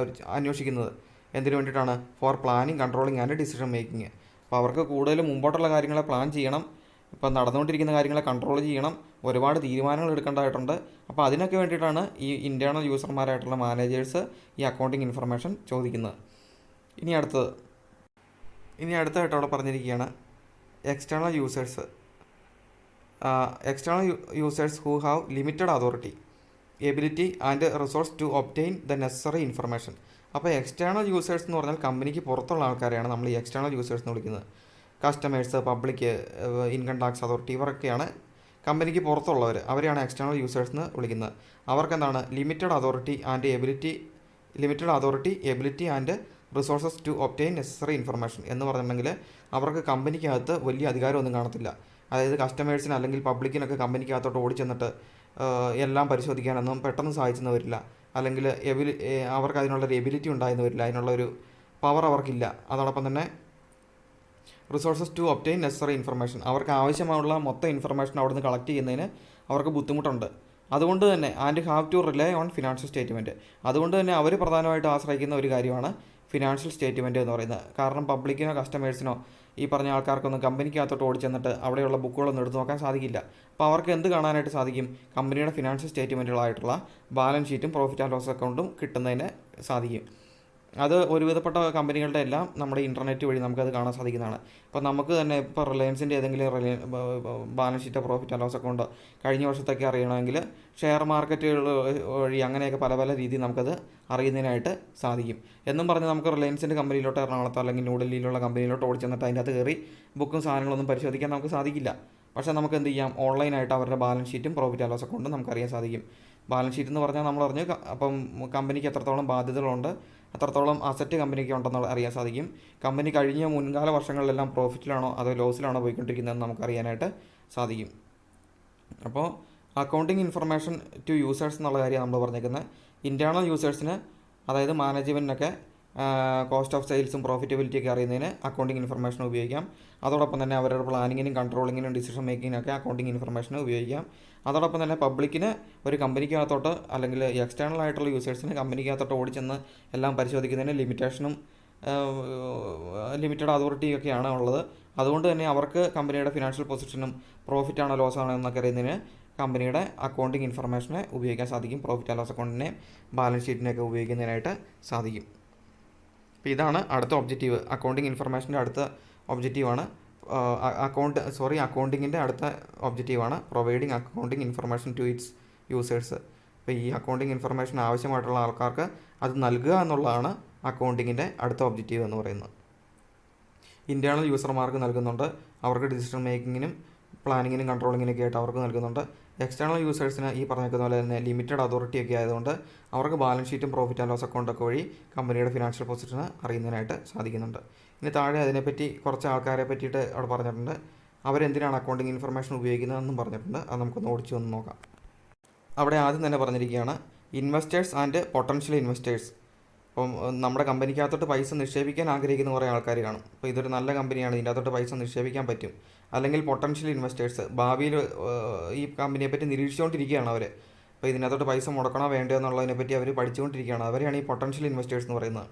A: അന്വേഷിക്കുന്നത്. എന്തിനു വേണ്ടിയിട്ടാണ്? For planning, controlling and decision making. അപ്പോൾ അവർക്ക് കൂടുതലും മുമ്പോട്ടുള്ള കാര്യങ്ങളെ പ്ലാൻ ചെയ്യണം, ഇപ്പം നടന്നുകൊണ്ടിരിക്കുന്ന കാര്യങ്ങളെ കൺട്രോൾ ചെയ്യണം, ഒരുപാട് തീരുമാനങ്ങൾ എടുക്കേണ്ടതായിട്ടുണ്ട്. അപ്പോൾ അതിനൊക്കെ വേണ്ടിയിട്ടാണ് ഈ ഇൻറ്റേർണൽ യൂസർമാരായിട്ടുള്ള മാനേജേഴ്സ് ഈ അക്കൗണ്ടിങ് ഇൻഫർമേഷൻ ചോദിക്കുന്നത്. ഇനി അടുത്തായിട്ട് അവിടെ പറഞ്ഞിരിക്കുകയാണ് external users. External users who have limited authority, ability and resource to obtain the necessary information. അപ്പോൾ എക്സ്റ്റേണൽ യൂസേഴ്സ് എന്ന് പറഞ്ഞാൽ കമ്പനിക്ക് പുറത്തുള്ള ആൾക്കാരെയാണ് നമ്മൾ ഈ എക്സ്റ്റേണൽ യൂസേഴ്സ് എന്ന് വിളിക്കുന്നത്. Customers, public, income tax authority, ഇവരൊക്കെയാണ് കമ്പനിക്ക് പുറത്തുള്ളവർ. അവരെയാണ് എക്സ്റ്റേണൽ യൂസേഴ്സ് എന്ന് വിളിക്കുന്നത്. അവർക്കെന്താണ്? Limited authority, ability and resources to obtain necessary information എന്ന് പറഞ്ഞിട്ടുണ്ടെങ്കിൽ അവർക്ക് കമ്പനിക്കകത്ത് വലിയ അധികാരമൊന്നും കാണത്തില്ല. അതായത് കസ്റ്റമേഴ്സിന് അല്ലെങ്കിൽ പബ്ലിക്കിനൊക്കെ കമ്പനിക്കകത്തോട്ട് ഓടിച്ചെന്നിട്ട് എല്ലാം പരിശോധിക്കാനൊന്നും പെട്ടെന്ന് സാധിച്ചെന്ന് വരില്ല. അല്ലെങ്കിൽ അവർക്ക് അതിനുള്ളൊരു എബിലിറ്റി ഉണ്ടായെന്ന് വരില്ല, അതിനുള്ളൊരു പവർ അവർക്കില്ല. അതോടൊപ്പം തന്നെ resources to obtain necessary information, അവർക്ക് ആവശ്യമുള്ള മൊത്തം ഇൻഫർമേഷൻ അവിടെ നിന്ന് കളക്ട് ചെയ്യുന്നതിന് അവർക്ക് ബുദ്ധിമുട്ടുണ്ട്. അതുകൊണ്ട് തന്നെ and have to rely on financial statement. അതുകൊണ്ട് തന്നെ അവർ പ്രധാനമായിട്ട് ആശ്രയിക്കുന്ന ഒരു കാര്യമാണ് ഫിനാൻഷ്യൽ സ്റ്റേറ്റ്മെൻറ്റ് എന്ന് പറയുന്നത്. കാരണം പബ്ലിക്കിനോ കസ്റ്റമേഴ്സിനോ ഈ പറഞ്ഞ ആൾക്കാർക്കൊന്നും കമ്പനിക്കകത്തോട്ട് ഓടിച്ചെന്നിട്ട് അവിടെയുള്ള ബുക്കുകളൊന്നും എടുത്ത് നോക്കാൻ സാധിക്കില്ല. അപ്പോൾ അവർക്ക് എന്ത് കാണാനായിട്ട് സാധിക്കും? കമ്പനിയുടെ ഫിനാൻഷ്യൽ സ്റ്റേറ്റ്മെൻറ്റുകളായിട്ടുള്ള ബാലൻസ് ഷീറ്റും പ്രോഫിറ്റ് ആൻഡ് ലോസ് അക്കൗണ്ടും കിട്ടുന്നതിന് സാധിക്കും. അത് ഒരുവിധപ്പെട്ട കമ്പനികളുടെ എല്ലാം നമ്മുടെ ഇൻ്റർനെറ്റ് വഴി നമുക്കത് കാണാൻ സാധിക്കുന്നതാണ്. ഇപ്പോൾ നമുക്ക് തന്നെ ഇപ്പോൾ റിലയൻസിൻ്റെ ഏതെങ്കിലും ബാലൻസ് ഷീറ്റോ പ്രോഫിറ്റ് ആൻഡ് ലോസ് അക്കൗണ്ടോ കഴിഞ്ഞ വർഷത്തൊക്കെ അറിയണമെങ്കിൽ ഷെയർ മാർക്കറ്റുകൾ വഴി അങ്ങനെയൊക്കെ പല പല രീതിയിൽ നമുക്കത് അറിയുന്നതിനായിട്ട് സാധിക്കും. എന്നും പറഞ്ഞ് നമുക്ക് റിലയൻസിൻ്റെ കമ്പനിയിലോട്ട് എറണാകുളത്തോ അല്ലെങ്കിൽ ന്യൂഡൽഹിയിലുള്ള കമ്പനിയിലോട്ട് ഓടിച്ചെന്നിട്ട് അതിൻ്റെ അകത്ത് കയറി ബുക്കും സാധനങ്ങളൊന്നും പരിശോധിക്കാൻ നമുക്ക് സാധിക്കില്ല. പക്ഷേ നമുക്ക് എന്ത് ചെയ്യാം? ഓൺലൈനായിട്ട് അവരുടെ ബാലൻസ് ഷീറ്റും പ്രോഫിറ്റ് ആൻഡ് ലോസ് അക്കൗണ്ടും നമുക്കറിയാൻ സാധിക്കും. ബാലൻസ് ഷീറ്റ് എന്ന് പറഞ്ഞാൽ നമ്മൾ അറിഞ്ഞു അപ്പം കമ്പനിക്ക് എത്രത്തോളം ബാധ്യതകളുണ്ട്, എത്രത്തോളം അസറ്റ് കമ്പനിക്ക് ഉണ്ടെന്ന് അറിയാൻ സാധിക്കും. കമ്പനി കഴിഞ്ഞ മുൻകാല വർഷങ്ങളിലെല്ലാം പ്രോഫിറ്റിലാണോ അതോ ലോസിലാണോ പോയിക്കൊണ്ടിരിക്കുന്നതെന്ന് നമുക്കറിയാനായിട്ട് സാധിക്കും. അപ്പോൾ അക്കൗണ്ടിങ് ഇൻഫർമേഷൻ ടു യൂസേഴ്സ് എന്നുള്ള കാര്യമാണ് നമ്മൾ പറഞ്ഞേക്കുന്നത്. ഇൻറ്റേർണൽ യൂസേഴ്സിന്, അതായത് മാനേജ്മെൻറ്റിനൊക്കെ കോസ്റ്റ് ഓഫ് സെയിൽസും പ്രോഫിറ്റബിലിറ്റിയൊക്കെ അറിയുന്നതിന് അക്കൗണ്ടിങ് ഇൻഫർമേഷൻ ഉപയോഗിക്കാം. അതോടൊപ്പം തന്നെ അവരുടെ പ്ലാനിങ്ങിനും കൺട്രോളിങ്ങിനും ഡിസിഷൻ മേക്കിങ്ങിനൊക്കെ അക്കൗണ്ടിങ് ഇൻഫർമേഷൻ ഉപയോഗിക്കാം. അതോടൊപ്പം തന്നെ പബ്ലിക്കിന് ഒരു കമ്പനിക്കകത്തോട്ട് അല്ലെങ്കിൽ എക്സ്റ്റേണൽ ആയിട്ടുള്ള യൂസേഴ്സിന് കമ്പനിക്കകത്തോട്ട് ഓടിച്ചെന്ന് എല്ലാം പരിശോധിക്കുന്നതിന് ലിമിറ്റഡ് അതോറിറ്റിയൊക്കെയാണ് ഉള്ളത്. അതുകൊണ്ട് തന്നെ അവർക്ക് കമ്പനിയുടെ ഫിനാൻഷ്യൽ പൊസിഷനും പ്രോഫിറ്റ് ആണോ ലോസ് ആണോ എന്നൊക്കെ അറിയുന്നതിന് കമ്പനിയുടെ അക്കൗണ്ടിങ് ഇൻഫർമേഷനെ ഉപയോഗിക്കാൻ സാധിക്കും. പ്രോഫിറ്റ് ആൻഡ് ലോസ് അക്കൗണ്ടിനെ ബാലൻസ് ഷീറ്റിനെയൊക്കെ ഉപയോഗിക്കുന്നതിനായിട്ട് സാധിക്കും. അപ്പോൾ ഇതാണ് അടുത്ത ഒബ്ജക്റ്റീവ്. അക്കൗണ്ടിങ് ഇൻഫർമേഷൻ്റെ അടുത്ത ഒബ്ജക്റ്റീവാണ് അക്കൗണ്ടിങ്ങിൻ്റെ അടുത്ത ഒബ്ജക്റ്റീവാണ് providing accounting information to its users. അപ്പോൾ ഈ അക്കൗണ്ടിങ് ഇൻഫർമേഷൻ ആവശ്യമായിട്ടുള്ള ആൾക്കാർക്ക് അത് നൽകുക എന്നുള്ളതാണ് അക്കൗണ്ടിങ്ങിൻ്റെ അടുത്ത ഒബ്ജക്റ്റീവ് എന്ന് പറയുന്നത്. ഇൻറ്റേർണൽ യൂസർമാർക്ക് നൽകുന്നുണ്ട്, അവർക്ക് ഡിസിഷൻ മേക്കിങ്ങിനും പ്ലാനിങ്ങിനും കൺട്രോളിങ്ങിനൊക്കെ ആയിട്ട് അവർക്ക് നൽകുന്നുണ്ട്. എക്സ്റ്റേണൽ യൂസേഴ്സിന് ഈ പറഞ്ഞിരിക്കുന്ന പോലെ തന്നെ ലിമിറ്റഡ് അതോറിറ്റിയൊക്കെ ആയതുകൊണ്ട് അവർക്ക് ബാലൻസ് ഷീറ്റും പ്രോഫിറ്റ് ആൻഡ് ലോസ് അക്കൗണ്ടൊക്കെ വഴി കമ്പനിയുടെ ഫിനാൻഷ്യൽ പൊസിഷന് അറിയുന്നതിനായിട്ട് സാധിക്കുന്നുണ്ട്. ഇനി താഴെ അതിനെപ്പറ്റി കുറച്ച് ആൾക്കാരെ പറ്റിയിട്ട് അവിടെ പറഞ്ഞിട്ടുണ്ട്. അവരെന്തിനാണ് അക്കൗണ്ടിങ് ഇൻഫർമേഷൻ ഉപയോഗിക്കുന്നതെന്നും പറഞ്ഞിട്ടുണ്ട്. അത് നമുക്കൊന്ന് ഓടിച്ചു വന്ന് നോക്കാം. അവിടെ ആദ്യം തന്നെ പറഞ്ഞിരിക്കുകയാണ് ഇൻവെസ്റ്റേഴ്സ് ആൻഡ് പൊട്ടൻഷ്യൽ ഇൻവെസ്റ്റേഴ്സ്. അപ്പം നമ്മുടെ കമ്പനിക്കകത്തോട്ട് പൈസ നിക്ഷേപിക്കാൻ ആഗ്രഹിക്കുന്ന കുറേ ആൾക്കാർ കാണും. അപ്പോൾ ഇതൊരു നല്ല കമ്പനിയാണ്, ഇതിൻ്റെ അകത്തോട്ട് പൈസ നിക്ഷേപിക്കാൻ പറ്റും. അല്ലെങ്കിൽ പൊട്ടൻഷ്യൽ ഇൻവെസ്റ്റേഴ്സ്, ഭാവിയിൽ ഈ കമ്പനിയെപ്പറ്റി നിരീക്ഷിച്ചുകൊണ്ടിരിക്കുകയാണ് അവർ. അപ്പോൾ ഇതിനകത്തോട്ട് പൈസ മുടക്കണോ വേണ്ടോ എന്നുള്ളതിനെപ്പറ്റി അവർ പഠിച്ചുകൊണ്ടിരിക്കുകയാണ്. അവരെയാണ് ഈ പൊട്ടൻഷ്യൽ ഇൻവെസ്റ്റേഴ്സ് എന്ന് പറയുന്നത്.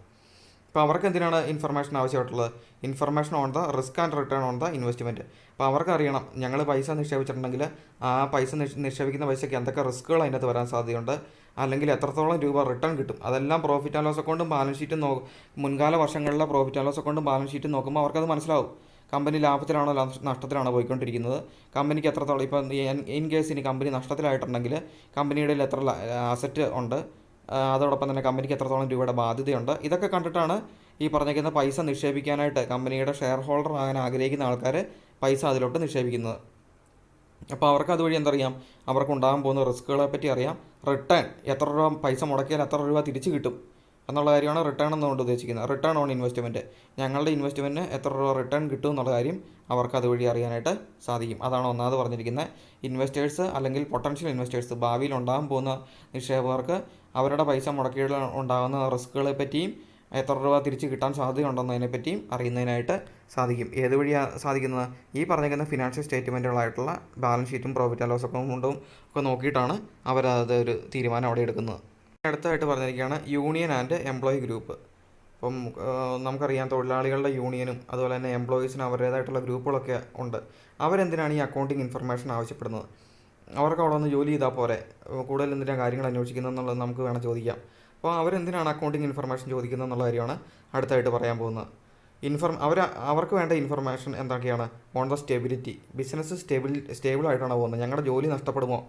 A: അപ്പോൾ അവർക്ക് എന്തിനാണ് ഇൻഫർമേഷൻ ആവശ്യമായിട്ടുള്ളത്? Information on the risk and return on the investment. അപ്പോൾ അവർക്ക് അറിയണം ഞങ്ങൾ പൈസ നിക്ഷേപിച്ചിട്ടുണ്ടെങ്കിൽ ആ പൈസ നിക്ഷേപിക്കുന്ന പൈസയ്ക്ക് എന്തൊക്കെ റിസ്ക്കുകൾ അതിനകത്ത് വരാൻ സാധ്യതയുണ്ട്, അല്ലെങ്കിൽ എത്രത്തോളം രൂപ റിട്ടേൺ കിട്ടും. അതെല്ലാം പ്രോഫിറ്റ് ആൻഡ് ലോസ് അക്കൗണ്ടും ബാലൻസ് ഷീറ്റും മുൻകാല വർഷങ്ങളിലെ പ്രോഫിറ്റ് ആൻഡ് ലോസ് അക്കൗണ്ടും ബാലൻസ് ഷീറ്റും നോക്കുമ്പോൾ അവർക്കത് മനസ്സിലാവും. കമ്പനി ലാഭത്തിലാണോ നഷ്ടത്തിലാണോ പോയിക്കൊണ്ടിരിക്കുന്നത്, കമ്പനിക്ക് എത്രത്തോളം, ഇപ്പം ഇൻ കേസ് ഇനി കമ്പനി നഷ്ടത്തിലായിട്ടുണ്ടെങ്കിൽ കമ്പനിയുടെ എത്ര അസറ്റ് ഉണ്ട്, അതോടൊപ്പം തന്നെ കമ്പനിക്ക് എത്രത്തോളം രൂപയുടെ ബാധ്യതയുണ്ട്, ഇതൊക്കെ കണ്ടിട്ടാണ് ഈ പറഞ്ഞിരിക്കുന്ന പൈസ നിക്ഷേപിക്കാനായിട്ട് കമ്പനിയുടെ ഷെയർ ഹോൾഡർ ആകാൻ ആഗ്രഹിക്കുന്ന ആൾക്കാർ പൈസ അതിലോട്ട് നിക്ഷേപിക്കുന്നത്. അപ്പോൾ അവർക്ക് അതുവഴി എന്തറിയാം, അവർക്കുണ്ടാകാൻ പോകുന്ന റിസ്ക്കുകളെ പറ്റി അറിയാം. റിട്ടേൺ, എത്ര രൂപ പൈസ മുടക്കിയാൽ എത്ര രൂപ തിരിച്ച് കിട്ടും എന്നുള്ള കാര്യമാണ് റിട്ടേൺ എന്നുകൊണ്ട് ഉദ്ദേശിക്കുന്നത്. റിട്ടേൺ ഓൺ ഇൻവെസ്റ്റ്മെൻറ്റ്, ഞങ്ങളുടെ ഇൻവെസ്റ്റ്മെൻറ്റിന് എത്ര രൂപ റിട്ടേൺ കിട്ടും എന്നുള്ള കാര്യം അവർക്ക് അതുവഴി അറിയാനായിട്ട് സാധിക്കും. അതാണ് ഒന്നാമത് പറഞ്ഞിരിക്കുന്നത്. ഇൻവെസ്റ്റേഴ്സ് അല്ലെങ്കിൽ പൊട്ടൻഷ്യൽ ഇൻവെസ്റ്റേഴ്സ്, ഭാവിയിൽ ഉണ്ടാകാൻ പോകുന്ന നിക്ഷേപകർക്ക് അവരുടെ പൈസ മുടക്കിയിൽ ഉണ്ടാകുന്ന റിസ്ക്കുകളെ പറ്റിയും എത്ര രൂപ തിരിച്ച് കിട്ടാൻ സാധ്യതയുണ്ടെന്നതിനെപ്പറ്റിയും അറിയുന്നതിനായിട്ട് സാധിക്കും. ഏത് വഴിയാണ് സാധിക്കുന്നത്? ഈ പറഞ്ഞിരിക്കുന്ന ഫിനാൻഷ്യൽ സ്റ്റേറ്റ്മെൻറ്റുകളായിട്ടുള്ള ബാലൻസ് ഷീറ്റും പ്രോഫിറ്റ് ആൻഡ് ലോസ് അക്കൗണ്ടും ഒക്കെ നോക്കിയിട്ടാണ് അവരത് ഒരു തീരുമാനം അവിടെ എടുക്കുന്നത്. അടുത്തായിട്ട് പറഞ്ഞിരിക്കുകയാണ് യൂണിയൻ ആൻഡ് എംപ്ലോയി ഗ്രൂപ്പ്. അപ്പം നമുക്കറിയാം തൊഴിലാളികളുടെ യൂണിയനും അതുപോലെ തന്നെ എംപ്ലോയീസിന് അവരുടേതായിട്ടുള്ള ഗ്രൂപ്പുകളൊക്കെ ഉണ്ട്. അവരെന്തിനാണ് ഈ അക്കൗണ്ടിങ് ഇൻഫർമേഷൻ ആവശ്യപ്പെടുന്നത്? അവർക്ക് അവിടെ വന്ന് ജോലി ചെയ്താൽ പോരെ, കൂടുതൽ എന്തിനാണ് കാര്യങ്ങൾ അന്വേഷിക്കുന്നത് എന്നുള്ളത് നമുക്ക് വേണം ചോദിക്കാം. അപ്പോൾ അവരെന്തിനാണ് അക്കൗണ്ടിങ് ഇൻഫർമേഷൻ ചോദിക്കുന്നത് എന്നുള്ള കാര്യമാണ് അടുത്തായിട്ട് പറയാൻ പോകുന്നത്. അവർക്ക് വേണ്ട ഇൻഫർമേഷൻ എന്തൊക്കെയാണ്? ഓൺ ദ സ്റ്റെബിലിറ്റി, ബിസിനസ് സ്റ്റേബിളായിട്ടാണ് പോകുന്നത്, ഞങ്ങളുടെ ജോലി നഷ്ടപ്പെടുമോ,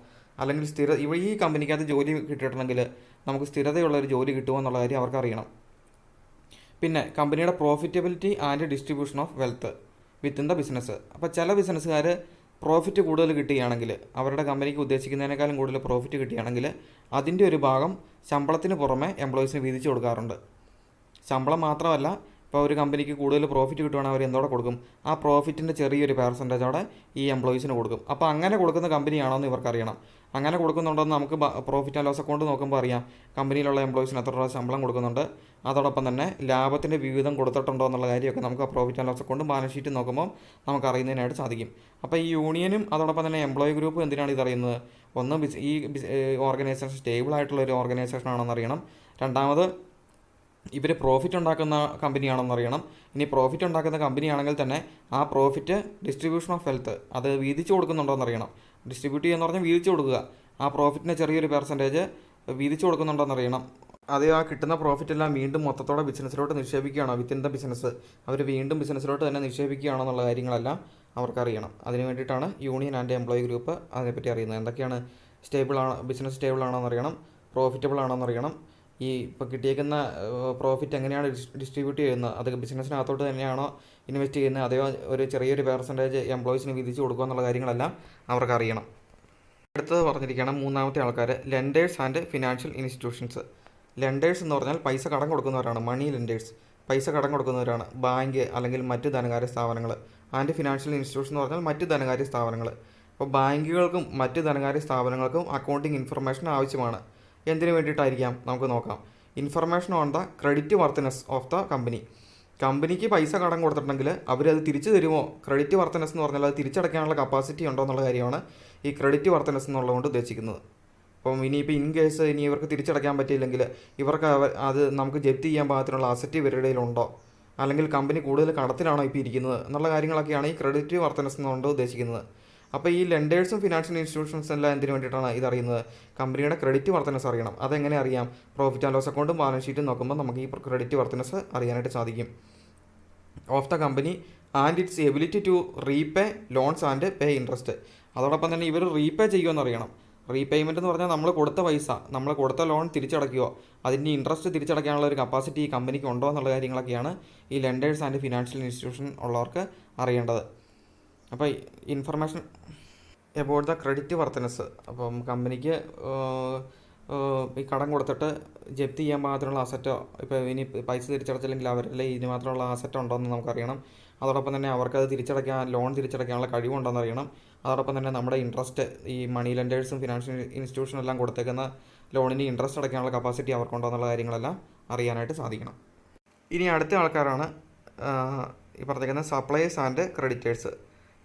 A: അല്ലെങ്കിൽ ഈ കമ്പനിക്കകത്ത് ജോലി കിട്ടിയിട്ടുണ്ടെങ്കിൽ നമുക്ക് സ്ഥിരതയുള്ളൊരു ജോലി കിട്ടുമോ എന്നുള്ള കാര്യം അവർക്ക് അറിയണം. പിന്നെ കമ്പനിയുടെ profitability and distribution of wealth within the business. അപ്പോൾ ചില ബിസിനസ്സുകാർ പ്രോഫിറ്റ് കൂടുതൽ കിട്ടുകയാണെങ്കിൽ, അവരുടെ കമ്പനിക്ക് ഉദ്ദേശിക്കുന്നതിനേക്കാളും കൂടുതൽ പ്രോഫിറ്റ് കിട്ടുകയാണെങ്കിൽ അതിൻ്റെ ഒരു ഭാഗം ശമ്പളത്തിന് പുറമെ എംപ്ലോയീസിന് വീതിച്ച് കൊടുക്കാറുണ്ട്. ശമ്പളം മാത്രമല്ല, ഇപ്പോൾ ഒരു കമ്പനിക്ക് കൂടുതൽ പ്രോഫിറ്റ് കിട്ടുവാണെങ്കിൽ അവർ എന്തോടെ കൊടുക്കും? ആ പ്രോഫിറ്റിൻ്റെ ചെറിയൊരു പെർസെൻറ്റേജോടെ ഈ എംപ്ലോയീസിന് കൊടുക്കും. അപ്പോൾ അങ്ങനെ കൊടുക്കുന്ന കമ്പനിയാണോ എന്ന് ഇവർക്കറിയണം. അങ്ങനെ കൊടുക്കുന്നുണ്ടെന്ന് നമുക്ക് പ്രോഫിറ്റ് ആൻഡ് ലോസ് അക്കൗണ്ട് നോക്കുമ്പോൾ അറിയാം കമ്പനിയിലുള്ള എംപ്ലോയീസിന് എത്ര രൂപ ശമ്പളം കൊടുക്കുന്നുണ്ട്, അതോടൊപ്പം തന്നെ ലാഭത്തിൻ്റെ വിഹിതം കൊടുത്തിട്ടുണ്ടോ എന്നുള്ള കാര്യമൊക്കെ നമുക്ക് പ്രോഫിറ്റ് ആൻഡ് ലോസ് അക്കൗണ്ടും ബാലൻസ് ഷീറ്റ് നോക്കുമ്പോൾ നമുക്ക് അറിയുന്നതിനായിട്ട് സാധിക്കും. അപ്പോൾ ഈ യൂണിയനും അതോടൊപ്പം തന്നെ എംപ്ലോയി ഗ്രൂപ്പും എന്തിനാണ് ഇതറിയുന്നത്? ഒന്ന് ഈ ഓർഗനൈസേഷൻ സ്റ്റേബിൾ ആയിട്ടുള്ള ഒരു ഓർഗനൈസേഷൻ ആണെന്ന് അറിയണം. രണ്ടാമത് ഇവർ പ്രോഫിറ്റ് ഉണ്ടാക്കുന്ന കമ്പനിയാണെന്ന് അറിയണം. ഇനി പ്രോഫിറ്റ് ഉണ്ടാക്കുന്ന കമ്പനിയാണെങ്കിൽ തന്നെ ആ പ്രോഫിറ്റ് ഡിസ്ട്രിബ്യൂഷൻ ഓഫ് വെൽത്ത് അത് വീതിച്ച് കൊടുക്കുന്നുണ്ടോ എന്നറിയണം. ഡിസ്ട്രിബ്യൂട്ട് ചെയ്യുക എന്ന് പറഞ്ഞാൽ വീതിച്ച് കൊടുക്കുക. ആ പ്രോഫിറ്റിൻ്റെ ചെറിയൊരു പെർസെൻറ്റേജ് വീതിച്ച് കൊടുക്കുന്നുണ്ടോ എന്നറിയണം. അത് ആ കിട്ടുന്ന പ്രോഫിറ്റെല്ലാം വീണ്ടും മൊത്തത്തോടെ ബിസിനസ്സിലോട്ട് നിക്ഷേപിക്കുകയാണോ, വിത്തിൻ ദ ബിസിനസ് അവർ വീണ്ടും ബിസിനസ്സിലോട്ട് തന്നെ നിക്ഷേപിക്കുകയാണോ എന്നുള്ള കാര്യങ്ങളെല്ലാം അവർക്കറിയണം. അതിന് വേണ്ടിയിട്ടാണ് യൂണിയൻ ആൻഡ് എംപ്ലോയി ഗ്രൂപ്പ് അതിനെപ്പറ്റി അറിയുന്നത്. എന്തൊക്കെയാണ്? ബിസിനസ് സ്റ്റേബിൾ ആണോ എന്നറിയണം, പ്രോഫിറ്റബിൾ ആണോ എന്നറിയണം, ഈ ഇപ്പോൾ കിട്ടിയേക്കുന്ന പ്രോഫിറ്റ് എങ്ങനെയാണ് ഡിസ്ട്രിബ്യൂട്ട് ചെയ്യുന്നത്, അത് ബിസിനസ്സിനകത്തോട്ട് തന്നെയാണോ ഇൻവെസ്റ്റ് ചെയ്യുന്നത്, അതോ ഒരു ചെറിയൊരു പെർസെൻറ്റേജ് എംപ്ലോയീസിന് വിധിച്ച് കൊടുക്കുക എന്നുള്ള കാര്യങ്ങളെല്ലാം അവർക്ക് അറിയണം. അടുത്തത് പറഞ്ഞിരിക്കുകയാണ് മൂന്നാമത്തെ ആൾക്കാർ, lenders and financial institutions. Lenders എന്ന് പറഞ്ഞാൽ പൈസ കടം കൊടുക്കുന്നവരാണ്, മണി ലെൻഡേഴ്സ്, പൈസ കടം കൊടുക്കുന്നവരാണ് ബാങ്ക് അല്ലെങ്കിൽ മറ്റ് ധനകാര്യ സ്ഥാപനങ്ങൾ. ആൻഡ് ഫിനാൻഷ്യൽ ഇൻസ്റ്റിറ്റ്യൂഷൻ എന്ന് പറഞ്ഞാൽ മറ്റ് ധനകാര്യ സ്ഥാപനങ്ങൾ. അപ്പോൾ ബാങ്കുകൾക്കും മറ്റ് ധനകാര്യ സ്ഥാപനങ്ങൾക്കും അക്കൗണ്ടിങ് ഇൻഫർമേഷൻ ആവശ്യമാണ്. എന്തിനു വേണ്ടിയിട്ടായിരിക്കാം നമുക്ക് നോക്കാം. Information on the credit worthiness of the company. കമ്പനിക്ക് പൈസ കടം കൊടുത്തിട്ടുണ്ടെങ്കിൽ അവരത് തിരിച്ചു തരുമോ? ക്രെഡിറ്റ് വർത്തിനെസ് എന്ന് പറഞ്ഞാൽ അത് തിരിച്ചടയ്ക്കാനുള്ള കപ്പാസിറ്റി ഉണ്ടോ എന്നുള്ള കാര്യമാണ് ഈ ക്രെഡിറ്റ് വർത്തിനെസ് എന്നുള്ളതുകൊണ്ട് ഉദ്ദേശിക്കുന്നത്. അപ്പം ഇനിയിപ്പോൾ ഇൻ കേസ് ഇനി ഇവർക്ക് തിരിച്ചടയ്ക്കാൻ പറ്റിയില്ലെങ്കിൽ ഇവർക്ക് അത് നമുക്ക് ജപ്തി ചെയ്യാൻ പാകത്തിനുള്ള അസറ്റ് ഇവരുടെ ഇടയിലുണ്ടോ, അല്ലെങ്കിൽ കമ്പനി കൂടുതൽ കടത്തിലാണോ ഇപ്പോൾ ഇരിക്കുന്നത് എന്നുള്ള കാര്യങ്ങളൊക്കെയാണ് ഈ ക്രെഡിറ്റ് വർത്തിനെസ് എന്നുകൊണ്ട് ഉദ്ദേശിക്കുന്നത്. അപ്പോൾ ഈ ലെൻഡേഴ്സും ഫിനാൻഷ്യൽ ഇൻസ്റ്റിറ്റ്യൂഷൻസ് എല്ലാം എന്തിനു വേണ്ടിയിട്ടാണ് ഇതറിയുന്നത്? കമ്പനിയുടെ ക്രെഡിറ്റ് വർത്തനസ് അറിയണം. അതെങ്ങനെ അറിയാം? പ്രോഫിറ്റ് ആൻഡ് ലോസ് അക്കൗണ്ടും ബാലൻസ് ഷീറ്റും നോക്കുമ്പോൾ നമുക്ക് ഈ ക്രെഡിറ്റ് വർത്തനസ് അറിയാനായിട്ട് സാധിക്കും. Of the company and its ability to repay loans and pay interest. അതോടൊപ്പം തന്നെ ഇവർ റീപേ ചെയ്യുമെന്ന് അറിയണം. റീപേയ്മെൻറ്റ് എന്ന് പറഞ്ഞാൽ നമ്മൾ കൊടുത്ത പൈസ, നമ്മൾ കൊടുത്ത ലോൺ തിരിച്ചടയ്ക്കുകയോ അതിൻ്റെ ഇൻട്രസ്റ്റ് തിരിച്ചടയ്ക്കാനുള്ള ഒരു കപ്പാസിറ്റി ഈ കമ്പനിക്ക് ഉണ്ടോ എന്നുള്ള കാര്യങ്ങളൊക്കെയാണ് ഈ ലെൻഡേഴ്സ് ആൻഡ് ഫിനാൻഷ്യൽ ഇൻസ്റ്റിറ്റ്യൂഷൻ ഉള്ളവർക്ക് അറിയേണ്ടത്. അപ്പോൾ ഇൻഫർമേഷൻ എബൌട്ട് ദ ക്രെഡിറ്റ് വർത്തനസ്. അപ്പം കമ്പനിക്ക് ഈ കടം കൊടുത്തിട്ട് ജപ്തി ചെയ്യാൻ പാകത്തിനുള്ള അസറ്റോ, ഇപ്പോൾ ഇനി പൈസ തിരിച്ചടച്ചില്ലെങ്കിൽ അവരല്ലേ ഇതിന് മാത്രമുള്ള അസറ്റ് ഉണ്ടോ എന്ന് നമുക്കറിയണം. അതോടൊപ്പം തന്നെ അവർക്കത് ലോൺ തിരിച്ചടയ്ക്കാനുള്ള കഴിവുണ്ടോയെന്ന് അറിയണം. അതോടൊപ്പം തന്നെ നമ്മുടെ ഇൻട്രസ്റ്റ്, ഈ മണി ലെൻഡേഴ്സും ഫിനാൻഷ്യൽ ഇൻസ്റ്റിറ്റ്യൂഷനും എല്ലാം കൊടുത്തേക്കുന്ന ലോണിന് ഇൻട്രസ്റ്റ് അടയ്ക്കാനുള്ള കപ്പാസിറ്റി അവർക്കുണ്ടോ എന്നുള്ള കാര്യങ്ങളെല്ലാം അറിയാനായിട്ട് സാധിക്കണം. ഇനി അടുത്ത ആൾക്കാരാണ് ഈ പറഞ്ഞിരിക്കുന്ന സപ്ലയേഴ്സ് ആൻഡ് ക്രെഡിറ്റേഴ്സ്.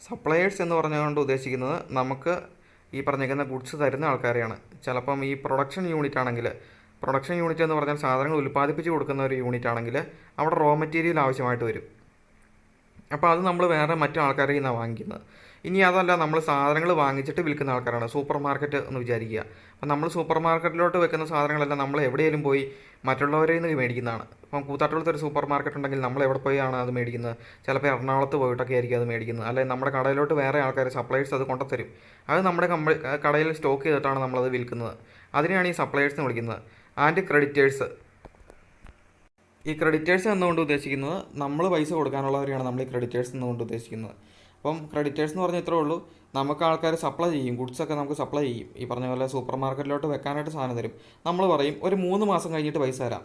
A: സപ്ലയേഴ്സ് എന്ന് പറഞ്ഞുകൊണ്ട് ഉദ്ദേശിക്കുന്നത് നമുക്ക് ഈ പറഞ്ഞിരിക്കുന്ന ഗുഡ്സ് തരുന്ന ആൾക്കാരെയാണ്. ചിലപ്പം ഈ പ്രൊഡക്ഷൻ യൂണിറ്റ് ആണെങ്കിൽ, പ്രൊഡക്ഷൻ യൂണിറ്റ് എന്ന് പറഞ്ഞാൽ സാധനങ്ങൾ ഉൽപ്പാദിപ്പിച്ച് കൊടുക്കുന്ന ഒരു യൂണിറ്റ് ആണെങ്കിൽ അവിടെ റോ മെറ്റീരിയൽ ആവശ്യമായിട്ട് വരും. അപ്പോൾ അത് നമ്മൾ വേറെ മറ്റു ആൾക്കാരിൽ നിന്നാണ് വാങ്ങിക്കുന്നത്. ഇനി അതല്ല, നമ്മൾ സാധനങ്ങൾ വാങ്ങിച്ചിട്ട് വിൽക്കുന്ന ആൾക്കാരാണ്. സൂപ്പർ മാർക്കറ്റ് എന്ന് വിചാരിക്കുക. അപ്പം നമ്മൾ സൂപ്പർ മാർക്കറ്റിലോട്ട് വെക്കുന്ന സാധനങ്ങളെല്ലാം നമ്മൾ എവിടെയെങ്കിലും പോയി മറ്റുള്ളവരിൽ നിന്ന് മേടിക്കുന്നതാണ്. ഇപ്പം കൂത്താട്ടുകുളത്ത് ഒരു സൂപ്പർ മാർക്കറ്റ് ഉണ്ടെങ്കിൽ നമ്മൾ എവിടെ പോയാണ് അത് മേടിക്കുന്നത്? ചിലപ്പോൾ എറണാകുളത്ത് പോയിട്ടൊക്കെ ആയിരിക്കും അത് മേടിക്കുന്നത്. അല്ലെങ്കിൽ നമ്മുടെ കടയിലോട്ട് വേറെ ആൾക്കാർ, സപ്ലയേഴ്സ് അത് കൊണ്ടുത്തരും. അത് നമ്മുടെ കടയിൽ സ്റ്റോക്ക് ചെയ്തിട്ടാണ് നമ്മളത് വിൽക്കുന്നത്. അതിനെയാണ് ഈ സപ്ലയേഴ്സ് എന്ന് വിളിക്കുന്നത്. And creditors. ഈ ക്രെഡിറ്റേഴ്സ് എന്നുകൊണ്ട് ഉദ്ദേശിക്കുന്നത് നമ്മൾ പൈസ കൊടുക്കാനുള്ളവരെയാണ് നമ്മൾ ഈ ക്രെഡിറ്റേഴ്സ് എന്നുകൊണ്ട് ഉദ്ദേശിക്കുന്നത്. അപ്പം ക്രെഡിറ്റേഴ്സ് എന്ന് പറഞ്ഞാൽ ഇത്രേ ഉള്ളൂ. നമുക്ക് ആൾക്കാർ സപ്ലൈ ചെയ്യും, ഗുഡ്സൊക്കെ നമുക്ക് സപ്ലൈ ചെയ്യും. ഈ പറഞ്ഞ പോലെ സൂപ്പർ മാർക്കറ്റിലോട്ട് വെക്കാനായിട്ട് സാധനം തരും. നമ്മൾ പറയും ഒരു 3 മാസം കഴിഞ്ഞിട്ട് പൈസ തരാം.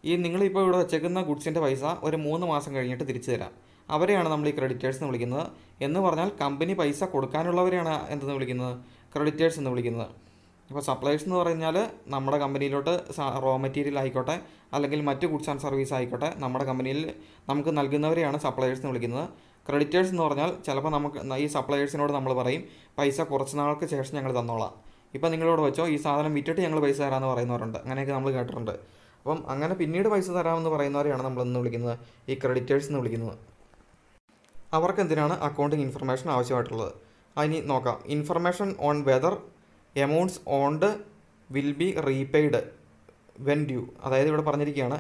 A: ഈ നിങ്ങളിപ്പോൾ ഇവിടെ വെച്ചേക്കുന്ന ഗുഡ്സിൻ്റെ പൈസ ഒരു 3 മാസം കഴിഞ്ഞിട്ട് തിരിച്ചു തരാം. അവരെയാണ് നമ്മൾ ഈ ക്രെഡിറ്റേഴ്സ് എന്ന് വിളിക്കുന്നത്. എന്ന് പറഞ്ഞാൽ കമ്പനി പൈസ കൊടുക്കാനുള്ളവരെയാണ് എന്തെന്ന് വിളിക്കുന്നത്? ക്രെഡിറ്റേഴ്സ് എന്ന് വിളിക്കുന്നത്. ഇപ്പോൾ സപ്ലൈസ് എന്ന് പറഞ്ഞാൽ നമ്മുടെ കമ്പനിയിലോട്ട് റോ മെറ്റീരിയൽ ആയിക്കോട്ടെ, അല്ലെങ്കിൽ മറ്റ് ഗുഡ്സ് ആൻഡ് സർവീസ് ആയിക്കോട്ടെ, നമ്മുടെ കമ്പനിയിൽ നമുക്ക് നൽകുന്നവരെയാണ് സപ്ലയേഴ്സ് എന്ന് വിളിക്കുന്നത്. ക്രെഡിറ്റേഴ്സ് എന്ന് പറഞ്ഞാൽ ചിലപ്പോൾ നമുക്ക് ഈ സപ്ലയേഴ്സിനോട് നമ്മൾ പറയും പൈസ കുറച്ച് നാൾക്ക് ശേഷം ഞങ്ങൾ തന്നോളാം. ഇപ്പം നിങ്ങളോട് വെച്ചോ ഈ സാധനം വിറ്റിട്ട് ഞങ്ങൾ പൈസ തരാമെന്ന് പറയുന്നവരുണ്ട്. അങ്ങനെയൊക്കെ നമ്മൾ കേട്ടിട്ടുണ്ട്. അപ്പം അങ്ങനെ പിന്നീട് പൈസ തരാമെന്ന് പറയുന്നവരെയാണ് നമ്മളെന്ന് വിളിക്കുന്നത് ഈ ക്രെഡിറ്റേഴ്സ് എന്ന് വിളിക്കുന്നത്. അവർക്ക് എന്തിനാണ് അക്കൗണ്ടിങ് ഇൻഫർമേഷൻ ആവശ്യമായിട്ടുള്ളത്? അതിന് നോക്കാം. Information on whether amounts owned will be repaid when due. അതായത് ഇവിടെ പറഞ്ഞിരിക്കുകയാണ്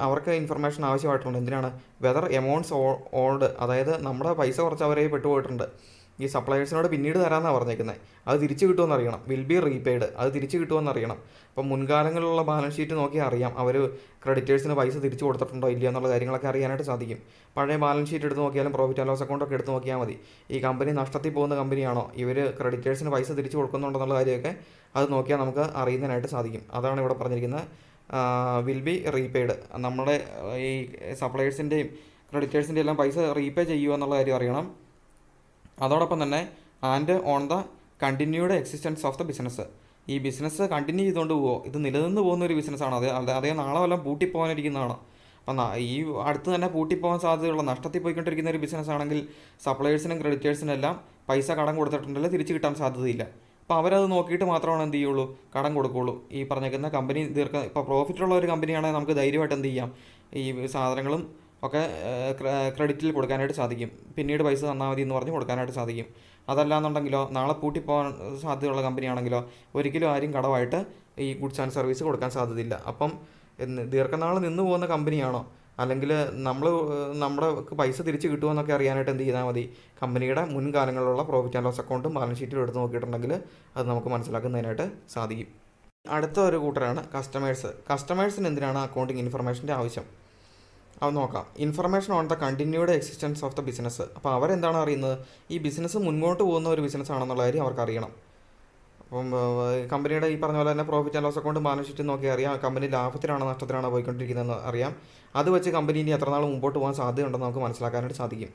A: അവർക്ക് ഇൻഫർമേഷൻ ആവശ്യമായിട്ടുണ്ട്. എന്തിനാണ്? വെദർ എമൗണ്ട്സ് ഓൾഡ്, അതായത് നമ്മുടെ പൈസ കുറച്ച് അവരെ പെട്ടുപോയിട്ടുണ്ട്. ഈ സപ്ലയേഴ്സിനോട് പിന്നീട് തരാമെന്നാണ് പറഞ്ഞേക്കുന്നത്. അത് തിരിച്ച് കിട്ടുമെന്ന് അറിയണം. വിൽ ബി റീപെയ്ഡ്, അത് തിരിച്ച് കിട്ടുമെന്ന് അറിയണം. അപ്പം മുൻകാലങ്ങളിലുള്ള ബാലൻസ് ഷീറ്റ് നോക്കിയാൽ അറിയാം അവർ ക്രെഡിറ്റേഴ്സിന് പൈസ തിരിച്ച് കൊടുത്തിട്ടുണ്ടോ ഇല്ലയോ എന്നുള്ള കാര്യങ്ങളൊക്കെ അറിയാനായിട്ട് സാധിക്കും. പഴയ ബാലൻസ് ഷീറ്റ് എടുത്ത് നോക്കിയാലും പ്രോഫിറ്റ് ആൻഡ് ലോസ് അക്കൗണ്ടൊക്കെ എടുത്ത് നോക്കിയാൽ മതി. ഈ കമ്പനി നഷ്ടത്തിൽ പോകുന്ന കമ്പനിയാണോ, ഇവർ ക്രെഡിറ്റേഴ്സിന് പൈസ തിരിച്ച് കൊടുക്കുന്നുണ്ടെന്നുള്ള കാര്യമൊക്കെ അത് നോക്കിയാൽ നമുക്ക് അറിയുന്നതിനായിട്ട് സാധിക്കും. അതാണ് ഇവിടെ പറഞ്ഞിരിക്കുന്നത്. Will be repaid. നമ്മുടെ ഈ സപ്ലയേഴ്സിൻ്റെയും ക്രെഡിറ്റേഴ്സിൻ്റെയും എല്ലാം പൈസ റീപേ ചെയ്യുമോ എന്നുള്ള കാര്യം അറിയണം. അതോടൊപ്പം തന്നെ and on the continued existence of the business. ഈ ബിസിനസ് കണ്ടിന്യൂ ചെയ്തുകൊണ്ട് പോവോ, ഇത് നിലനിന്ന് പോകുന്ന ഒരു ബിസിനസ്സാണോ, അതേ നാളെ വല്ലതും പൂട്ടിപ്പോകാനിരിക്കുന്നതാണോ? അപ്പം ഈ അടുത്ത് തന്നെ പൂട്ടിപ്പോകാൻ സാധ്യതയുള്ള, നഷ്ടത്തിൽ പോയിക്കൊണ്ടിരിക്കുന്ന ഒരു ബിസിനസ് ആണെങ്കിൽ സപ്ലയേഴ്സിനും ക്രെഡിറ്റേഴ്സിനും എല്ലാം പൈസ കടം കൊടുത്തിട്ടുണ്ടെങ്കിൽ തിരിച്ച് കിട്ടാൻ സാധ്യതയില്ല. അപ്പോൾ അവരത് നോക്കിയിട്ട് മാത്രമാണ് എന്ത് ചെയ്യുള്ളൂ, കടം കൊടുക്കുകയുള്ളൂ. ഈ പറഞ്ഞേക്കുന്ന കമ്പനി ഇപ്പോൾ പ്രോഫിറ്റുള്ള ഒരു കമ്പനിയാണെങ്കിൽ നമുക്ക് ധൈര്യമായിട്ട് എന്ത് ചെയ്യാം, ഈ സാധനങ്ങളും ഒക്കെ ക്രെഡിറ്റിൽ കൊടുക്കാനായിട്ട് സാധിക്കും. പിന്നീട് പൈസ തന്നാൽ മതി എന്ന് പറഞ്ഞ് കൊടുക്കാനായിട്ട് സാധിക്കും. അതല്ലാന്നുണ്ടെങ്കിലോ, നാളെ പൂട്ടിപ്പോകാൻ സാധ്യതയുള്ള കമ്പനിയാണെങ്കിലോ ഒരിക്കലും ആരും കടമായിട്ട് ഈ ഗുഡ്സ് ആൻഡ് സർവീസ് കൊടുക്കാൻ സാധ്യതയില്ല. അപ്പം ദീർഘനാൾ നിന്ന് പോകുന്ന കമ്പനിയാണോ, അല്ലെങ്കിൽ നമ്മുടെ പൈസ തിരിച്ച് കിട്ടുമെന്നൊക്കെ അറിയാനായിട്ട് എന്ത് ചെയ്താൽ മതി, കമ്പനിയുടെ മുൻകാലങ്ങളിലുള്ള പ്രോഫിറ്റ് ആൻഡ് ലോസ് അക്കൗണ്ടും ബാലൻസ് ഷീറ്റിലും എടുത്ത് നോക്കിയിട്ടുണ്ടെങ്കിൽ അത് നമുക്ക് മനസ്സിലാക്കുന്നതിനായിട്ട് സാധിക്കും. അടുത്ത ഒരു കൂട്ടരാണ് കസ്റ്റമേഴ്സ്. കസ്റ്റമേഴ്സിന് എന്തിനാണ് അക്കൗണ്ടിങ് ഇൻഫർമേഷൻ്റെ ആവശ്യം? അത് നോക്കാം. Information on the continued existence of the business. അപ്പോൾ അവരെന്താണ് അറിയുന്നത്, ഈ ബിസിനസ് മുൻപോട്ട് പോകുന്ന ഒരു ബിസിനസ് ആണെന്നുള്ള കാര്യം അവർക്ക് അറിയണം. അപ്പം കമ്പനിയുടെ ഈ പറഞ്ഞ പോലെ തന്നെ profit and loss account balance sheet നോക്കി അറിയാം കമ്പനി ലാഭത്തിലാണോ നഷ്ടത്തിലാണോ പോയിക്കൊണ്ടിരിക്കുന്നതെന്ന് അറിയാം. അത് വെച്ച് കമ്പനി ഇനി എത്ര നാൾ മുമ്പോട്ട് പോകാൻ സാധ്യതയുണ്ടെന്ന് നമുക്ക് മനസ്സിലാക്കാനായിട്ട് സാധിക്കും.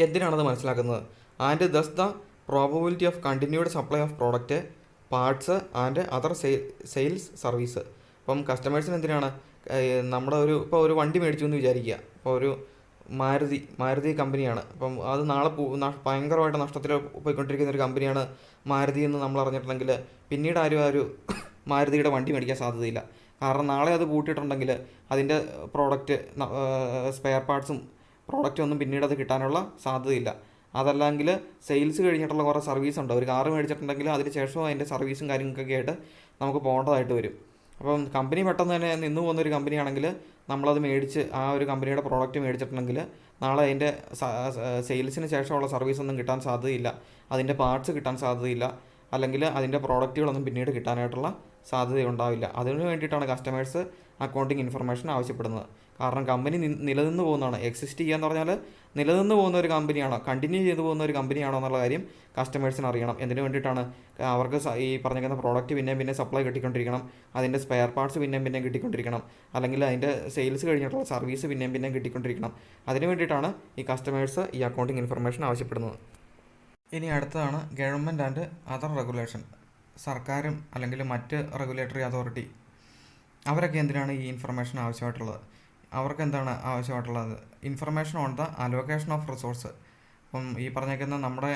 A: എന്തിനാണത് മനസ്സിലാക്കുന്നത്? And thus the probability of continued supply of product, parts and other sales service. അപ്പം കസ്റ്റമേഴ്സിന് എന്തിനാണ്, നമ്മുടെ ഇപ്പോൾ ഒരു വണ്ടി മേടിച്ചു എന്ന് വിചാരിക്കുക. ഇപ്പോൾ ഒരു മാരുതി കമ്പനിയാണ്. അപ്പം അത് നാളെ ഭയങ്കരമായിട്ട് നഷ്ടത്തിൽ പോയിക്കൊണ്ടിരിക്കുന്ന ഒരു കമ്പനിയാണ് മാരുതി എന്ന് നമ്മൾ അറിഞ്ഞിട്ടുണ്ടെങ്കിൽ പിന്നീട് ആരും ആ ഒരു മാരുതിയുടെ വണ്ടി മേടിക്കാൻ സാധ്യതയില്ല. കാരണം നാളെ അത് കൂട്ടിയിട്ടുണ്ടെങ്കിൽ അതിൻ്റെ പ്രോഡക്റ്റ്, സ്പെയർ പാർട്സും പ്രോഡക്റ്റും ഒന്നും പിന്നീട് അത് കിട്ടാനുള്ള സാധ്യതയില്ല. അതല്ലെങ്കിൽ സെയിൽസ് കഴിഞ്ഞിട്ടുള്ള കുറേ സർവീസ് ഉണ്ട്. ഒരു കാറ് മേടിച്ചിട്ടുണ്ടെങ്കിൽ അതിന് ശേഷം അതിൻ്റെ സർവീസും കാര്യങ്ങൾക്കൊക്കെ ആയിട്ട് നമുക്ക് പോകേണ്ടതായിട്ട് വരും. അപ്പം കമ്പനി പെട്ടെന്ന് തന്നെ നിന്ന് പോകുന്ന ഒരു കമ്പനിയാണെങ്കിൽ നമ്മളത് മേടിച്ച് ആ ഒരു കമ്പനിയുടെ പ്രോഡക്റ്റ് മേടിച്ചിട്ടുണ്ടെങ്കിൽ നാളെ അതിൻ്റെ സെയിൽസിന് ശേഷമുള്ള സർവീസൊന്നും കിട്ടാൻ സാധ്യതയില്ല, അതിൻ്റെ പാർട്സ് കിട്ടാൻ സാധ്യതയില്ല, അല്ലെങ്കിൽ അതിൻ്റെ പ്രോഡക്റ്റുകളൊന്നും പിന്നീട് കിട്ടാനായിട്ടുള്ള സാധ്യതയുണ്ടാവില്ല. അതിനു വേണ്ടിയിട്ടാണ് കസ്റ്റമേഴ്സ് അക്കൗണ്ടിങ് ഇൻഫർമേഷൻ ആവശ്യപ്പെടുന്നത്. കാരണം കമ്പനി നിലനിന്ന് പോകുന്നതാണ്. എക്സിസ്റ്റ് ചെയ്യാന്ന് പറഞ്ഞാൽ നിലനിന്ന് പോകുന്ന ഒരു കമ്പനിയാണോ, കണ്ടിന്യൂ ചെയ്തു പോകുന്ന ഒരു കമ്പനിയാണോ എന്നുള്ള കാര്യം കസ്റ്റമേഴ്സിന് അറിയണം. എന്തിനു വേണ്ടിയിട്ടാണ് അവർക്ക് ഈ പറഞ്ഞിരിക്കുന്ന പ്രോഡക്റ്റ് പിന്നെ സപ്ലൈ കിട്ടിക്കൊണ്ടിരിക്കണം, അതിൻ്റെ സ്പെയർ പാർട്സ് പിന്നെ കിട്ടിക്കൊണ്ടിരിക്കണം, അല്ലെങ്കിൽ അതിൻ്റെ സെയിൽസ് കഴിഞ്ഞിട്ടുള്ള സർവീസ് പിന്നെ കിട്ടിക്കൊണ്ടിരിക്കണം. അതിന് വേണ്ടിയിട്ടാണ് ഈ കസ്റ്റമേഴ്സ് ഈ അക്കൗണ്ടിങ് ഇൻഫർമേഷൻ ആവശ്യപ്പെടുന്നത്. ഇനി അടുത്തതാണ് ഗവൺമെൻറ് ആൻഡ് അതർ റെഗുലേഷൻ. സർക്കാരും അല്ലെങ്കിൽ മറ്റ് റെഗുലേറ്ററി അതോറിറ്റി അവരൊക്കെ എന്തിനാണ് ഈ ഇൻഫർമേഷൻ ആവശ്യമായിട്ടുള്ളത്? അവർക്ക് എന്താണ് ആവശ്യമായിട്ടുള്ളത്? Information on the allocation of resource. അപ്പം ഈ പറഞ്ഞേക്കുന്ന നമ്മുടെ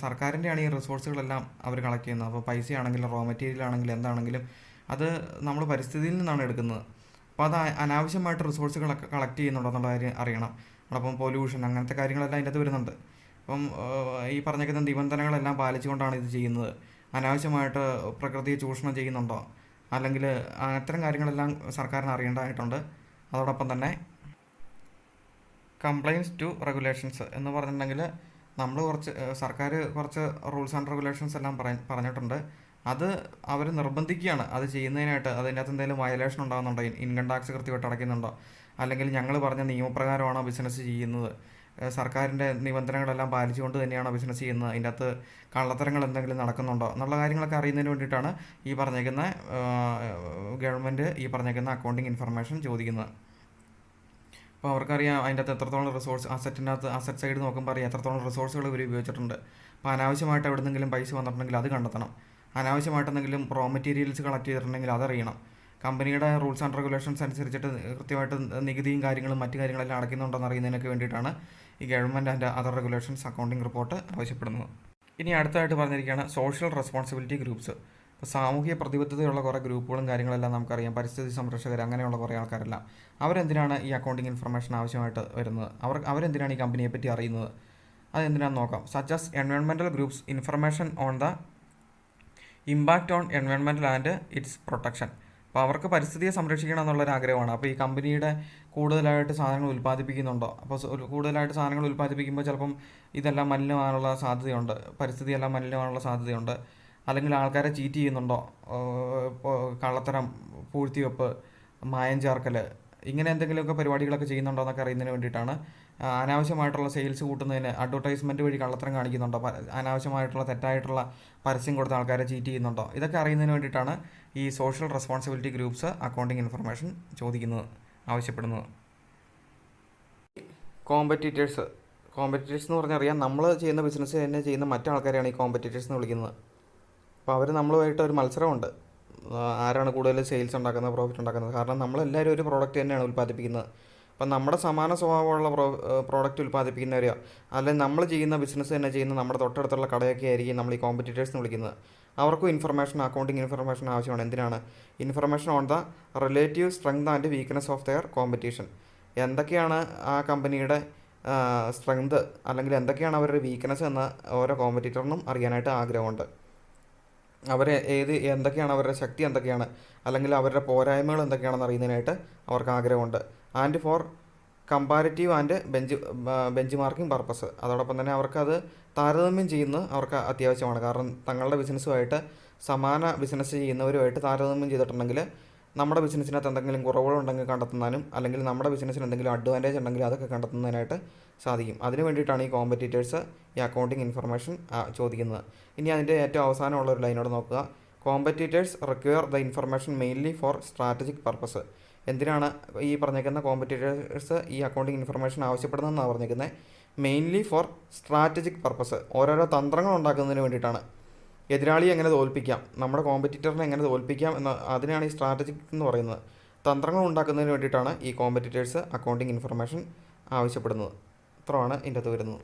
A: സർക്കാരിൻ്റെയാണ് ഈ റിസോഴ്സുകളെല്ലാം അവർ കളക്ട് ചെയ്യുന്നത്. അപ്പോൾ പൈസയാണെങ്കിലും റോ മെറ്റീരിയൽ ആണെങ്കിലും എന്താണെങ്കിലും അത് നമ്മൾ പരിസ്ഥിതിയിൽ നിന്നാണ് എടുക്കുന്നത്. അപ്പോൾ അത് അനാവശ്യമായിട്ട് റിസോഴ്സുകളൊക്കെ കളക്ട് ചെയ്യുന്നുണ്ടോ എന്നുള്ള കാര്യം അറിയണം. അപ്പം പൊല്യൂഷൻ അങ്ങനത്തെ കാര്യങ്ങളെല്ലാം അതിൻ്റെ അകത്ത് വരുന്നുണ്ട്. അപ്പം ഈ പറഞ്ഞേക്കുന്ന നിബന്ധനകളെല്ലാം പാലിച്ചുകൊണ്ടാണ് ഇത് ചെയ്യുന്നത്. അനാവശ്യമായിട്ട് പ്രകൃതിയെ ചൂഷണം ചെയ്യുന്നുണ്ടോ, അല്ലെങ്കിൽ അത്തരം കാര്യങ്ങളെല്ലാം സർക്കാരിന് അറിയേണ്ടതായിട്ടുണ്ട്. അതോടൊപ്പം തന്നെ കംപ്ലയിൻസ് ടു റെഗുലേഷൻസ് എന്ന് പറഞ്ഞിട്ടുണ്ടെങ്കിൽ നമ്മൾ സർക്കാർ കുറച്ച് റൂൾസ് ആൻഡ് റെഗുലേഷൻസ് എല്ലാം പറഞ്ഞിട്ടുണ്ട്. അത് അവർ നിർബന്ധിക്കുകയാണ് അത് ചെയ്യുന്നതിനായിട്ട്. അതിൻ്റെ അകത്ത് എന്തെങ്കിലും വയലേഷൻ ഉണ്ടാകുന്നുണ്ടോ, ഇൻകം ടാക്സ് കൃത്യമായിട്ട് അടയ്ക്കുന്നുണ്ടോ, അല്ലെങ്കിൽ ഞങ്ങൾ പറഞ്ഞ നിയമപ്രകാരമാണോ ബിസിനസ് ചെയ്യുന്നത്, സർക്കാരിൻ്റെ നിബന്ധനകളെല്ലാം പാലിച്ചുകൊണ്ട് തന്നെയാണോ ബിസിനസ് ചെയ്യുന്നത്, അതിൻ്റെ അകത്ത് കള്ളത്തരങ്ങൾ എന്തെങ്കിലും നടക്കുന്നുണ്ടോ എന്നുള്ള കാര്യങ്ങളൊക്കെ അറിയുന്നതിന് വേണ്ടിയിട്ടാണ് ഈ പറഞ്ഞേക്കുന്ന ഗവൺമെൻറ് ഈ പറഞ്ഞേക്കുന്ന അക്കൗണ്ടിങ് ഇൻഫർമേഷൻ ചോദിക്കുന്നത്. അപ്പോൾ അവർക്കറിയാം അതിൻ്റെ അകത്ത് എത്രത്തോളം റിസോഴ്സ് അസറ്റ് സൈഡ് നോക്കുമ്പോൾ അറിയാം എത്രത്തോളം റിസോഴ്സുകൾ ഇവർ ഉപയോഗിച്ചിട്ടുണ്ട്. അപ്പോൾ അനാവശ്യമായിട്ട് എവിടെന്നെങ്കിലും പൈസ വന്നിട്ടുണ്ടെങ്കിൽ അത് കണ്ടെത്തണം. അനാവശ്യമായിട്ടെന്തെങ്കിലും റോ മെറ്റീരിയൽസ് കളക്ട് ചെയ്തിട്ടുണ്ടെങ്കിൽ അതറിയണം. കമ്പനിയുടെ റൂൾസ് ആൻഡ് റെഗുലേഷൻസ് അനുസരിച്ചിട്ട് കൃത്യമായിട്ട് നികുതിയും കാര്യങ്ങളും മറ്റു കാര്യങ്ങളെല്ലാം അടയ്ക്കുന്നുണ്ടെന്ന് അറിയുന്നതിനൊക്കെ വേണ്ടിയിട്ടാണ് ഈ government and other regulations accounting report ആവശ്യപ്പെടുന്നത്. ഇനി അടുത്തായിട്ട് പറഞ്ഞിരിക്കുകയാണ് സോഷ്യൽ റെസ്പോൺസിബിലിറ്റി ഗ്രൂപ്പ്സ്. ഇപ്പോൾ സാമൂഹിക പ്രതിബദ്ധതയുള്ള കുറേ ഗ്രൂപ്പുകളും കാര്യങ്ങളെല്ലാം നമുക്കറിയാം. പരിസ്ഥിതി സംരക്ഷകർ അങ്ങനെയുള്ള കുറേ ആൾക്കാരെല്ലാം അവരെന്തിനാണ് ഈ അക്കൗണ്ടിങ് ഇൻഫർമേഷൻ ആവശ്യമായിട്ട് വരുന്നത്? അവരെന്തിനാണ് ഈ കമ്പനിയെ പറ്റി അറിയുന്നത്? അതെന്തിനാണെന്ന് നോക്കാം. Such environmental groups information on the impact on environmental and it's protection. അപ്പോൾ അവർക്ക് പരിസ്ഥിതിയെ സംരക്ഷിക്കണം എന്നുള്ളൊരു ആഗ്രഹമാണ്. അപ്പോൾ ഈ കമ്പനിയുടെ കൂടുതലായിട്ട് സാധനങ്ങൾ ഉൽപ്പാദിപ്പിക്കുന്നുണ്ടോ, അപ്പോൾ കൂടുതലായിട്ട് സാധനങ്ങൾ ഉൽപ്പാദിപ്പിക്കുമ്പോൾ ചിലപ്പം ഇതെല്ലാം മലിനമാകാനുള്ള സാധ്യതയുണ്ട്, പരിസ്ഥിതിയെല്ലാം മലിനമാകാനുള്ള സാധ്യതയുണ്ട്. അല്ലെങ്കിൽ ആൾക്കാരെ ചീറ്റ് ചെയ്യുന്നുണ്ടോ, കള്ളത്തരം, പൂഴ്ത്തിവെപ്പ്, മായം ചേർക്കൽ, ഇങ്ങനെ എന്തെങ്കിലുമൊക്കെ പരിപാടികളൊക്കെ ചെയ്യുന്നുണ്ടോ എന്നൊക്കെ അറിയുന്നതിന് വേണ്ടിയിട്ടാണ്. അനാവശ്യമായിട്ടുള്ള സെയിൽസ് കൂട്ടുന്നതിന് അഡ്വർടൈസ്മെൻറ്റ് വഴി കള്ളത്തരം കാണിക്കുന്നുണ്ടോ, അനാവശ്യമായിട്ടുള്ള തെറ്റായിട്ടുള്ള പരസ്യം കൊടുത്ത ആൾക്കാരെ ചീറ്റ് ചെയ്യുന്നുണ്ടോ, ഇതൊക്കെ അറിയുന്നതിന് വേണ്ടിയിട്ടാണ് ഈ social responsibility groups accounting information ചോദിക്കുന്നത്, ആവശ്യപ്പെടുന്നത്. കോമ്പറ്റീറ്റേഴ്സ് എന്ന് പറഞ്ഞാൽ അറിയാം, നമ്മൾ ചെയ്യുന്ന ബിസിനസ് തന്നെ ചെയ്യുന്ന മറ്റാൾക്കാരെയാണ് ഈ കോമ്പറ്റീറ്റേഴ്സ് എന്ന് വിളിക്കുന്നത്. അപ്പോൾ അവർ നമ്മളുമായിട്ട് ഒരു മത്സരമുണ്ട്, ആരാണ് കൂടുതൽ സെയിൽസ് ഉണ്ടാക്കുന്നത്, പ്രോഫിറ്റ് ഉണ്ടാക്കുന്നത്. കാരണം നമ്മളെല്ലാവരും ഒരു പ്രോഡക്റ്റ് തന്നെയാണ് ഉൽപ്പാദിപ്പിക്കുന്നത്. അപ്പം നമ്മുടെ സമാന സ്വഭാവമുള്ള പ്രോഡക്റ്റ് ഉൽപ്പാദിപ്പിക്കുന്നവരെയോ അല്ലെങ്കിൽ നമ്മൾ ചെയ്യുന്ന ബിസിനസ് തന്നെ ചെയ്യുന്ന നമ്മുടെ തൊട്ടടുത്തുള്ള കടയൊക്കെ ആയിരിക്കും നമ്മൾ ഈ കോമ്പറ്റീറ്റേഴ്സ് എന്ന് വിളിക്കുന്നത്. അവർക്കും ഇൻഫർമേഷൻ, അക്കൗണ്ടിങ് ഇൻഫർമേഷൻ ആവശ്യമാണ്. എന്തിനാണ്? Information on the relative strength and weakness of their competition. എന്തൊക്കെയാണ് ആ കമ്പനിയുടെ സ്ട്രെങ്ത് അല്ലെങ്കിൽ എന്തൊക്കെയാണ് അവരുടെ വീക്ക്നെസ് എന്ന് ഓരോ കോമ്പറ്റീറ്ററിനും അറിയാനായിട്ട് ആഗ്രഹമുണ്ട്. എന്തൊക്കെയാണ് അവരുടെ ശക്തി എന്തൊക്കെയാണ്, അല്ലെങ്കിൽ അവരുടെ പോരായ്മകൾ എന്തൊക്കെയാണെന്ന് അറിയുന്നതിനായിട്ട് അവർക്ക് ആഗ്രഹമുണ്ട്. And for comparative and benchmarking purpose. അതോടൊപ്പം തന്നെ അവർക്കത് താരതമ്യം ചെയ്യുന്നത് അവർക്ക് അത്യാവശ്യമാണ്. കാരണം തങ്ങളുടെ ബിസിനസ്സുമായിട്ട് സമാന ബിസിനസ് ചെയ്യുന്നവരുമായിട്ട് താരതമ്യം ചെയ്തിട്ടുണ്ടെങ്കിൽ നമ്മുടെ ബിസിനസ്സിനകത്ത് എന്തെങ്കിലും കുറവുകളുണ്ടെങ്കിൽ കണ്ടെത്തുന്നതിനും അല്ലെങ്കിൽ നമ്മുടെ ബിസിനസ്സിന് എന്തെങ്കിലും അഡ്വാൻറ്റേജ് ഉണ്ടെങ്കിൽ അതൊക്കെ കണ്ടെത്തുന്നതിനായിട്ട് സാധിക്കും. അതിന് വേണ്ടിയിട്ടാണ് ഈ കോമ്പറ്റീറ്റേഴ്സ് ഈ അക്കൗണ്ടിങ് ഇൻഫർമേഷൻ ചോദിക്കുന്നത്. ഇനി അതിൻ്റെ ഏറ്റവും അവസാനമുള്ളൊരു ലൈനോട് നോക്കുക. Competitors require the information mainly four strategic purpose. എന്തിനാണ് ഈ പറഞ്ഞേക്കുന്ന കോമ്പറ്റീറ്റേഴ്സ് ഈ അക്കൗണ്ടിങ് ഇൻഫർമേഷൻ ആവശ്യപ്പെടുന്നതെന്നാണ് പറഞ്ഞേക്കുന്നത്? Mainly four strategic purpose. ഓരോരോ തന്ത്രങ്ങൾ ഉണ്ടാക്കുന്നതിന് വേണ്ടിയിട്ടാണ്. എതിരാളിയെ എങ്ങനെ തോൽപ്പിക്കാം, നമ്മുടെ കോമ്പറ്റീറ്ററിനെ എങ്ങനെ തോൽപ്പിക്കാം അതിനാണ് ഈ സ്ട്രാറ്റജിക് എന്ന് പറയുന്നത്. തന്ത്രങ്ങൾ ഉണ്ടാക്കുന്നതിന് വേണ്ടിയിട്ടാണ് ഈ കോമ്പറ്റീറ്റേഴ്സ് അക്കൗണ്ടിങ് ഇൻഫർമേഷൻ ആവശ്യപ്പെടുന്നത്. ഇത്രയാണ് ഇതിൻ്റെ അകത്ത് വരുന്നത്.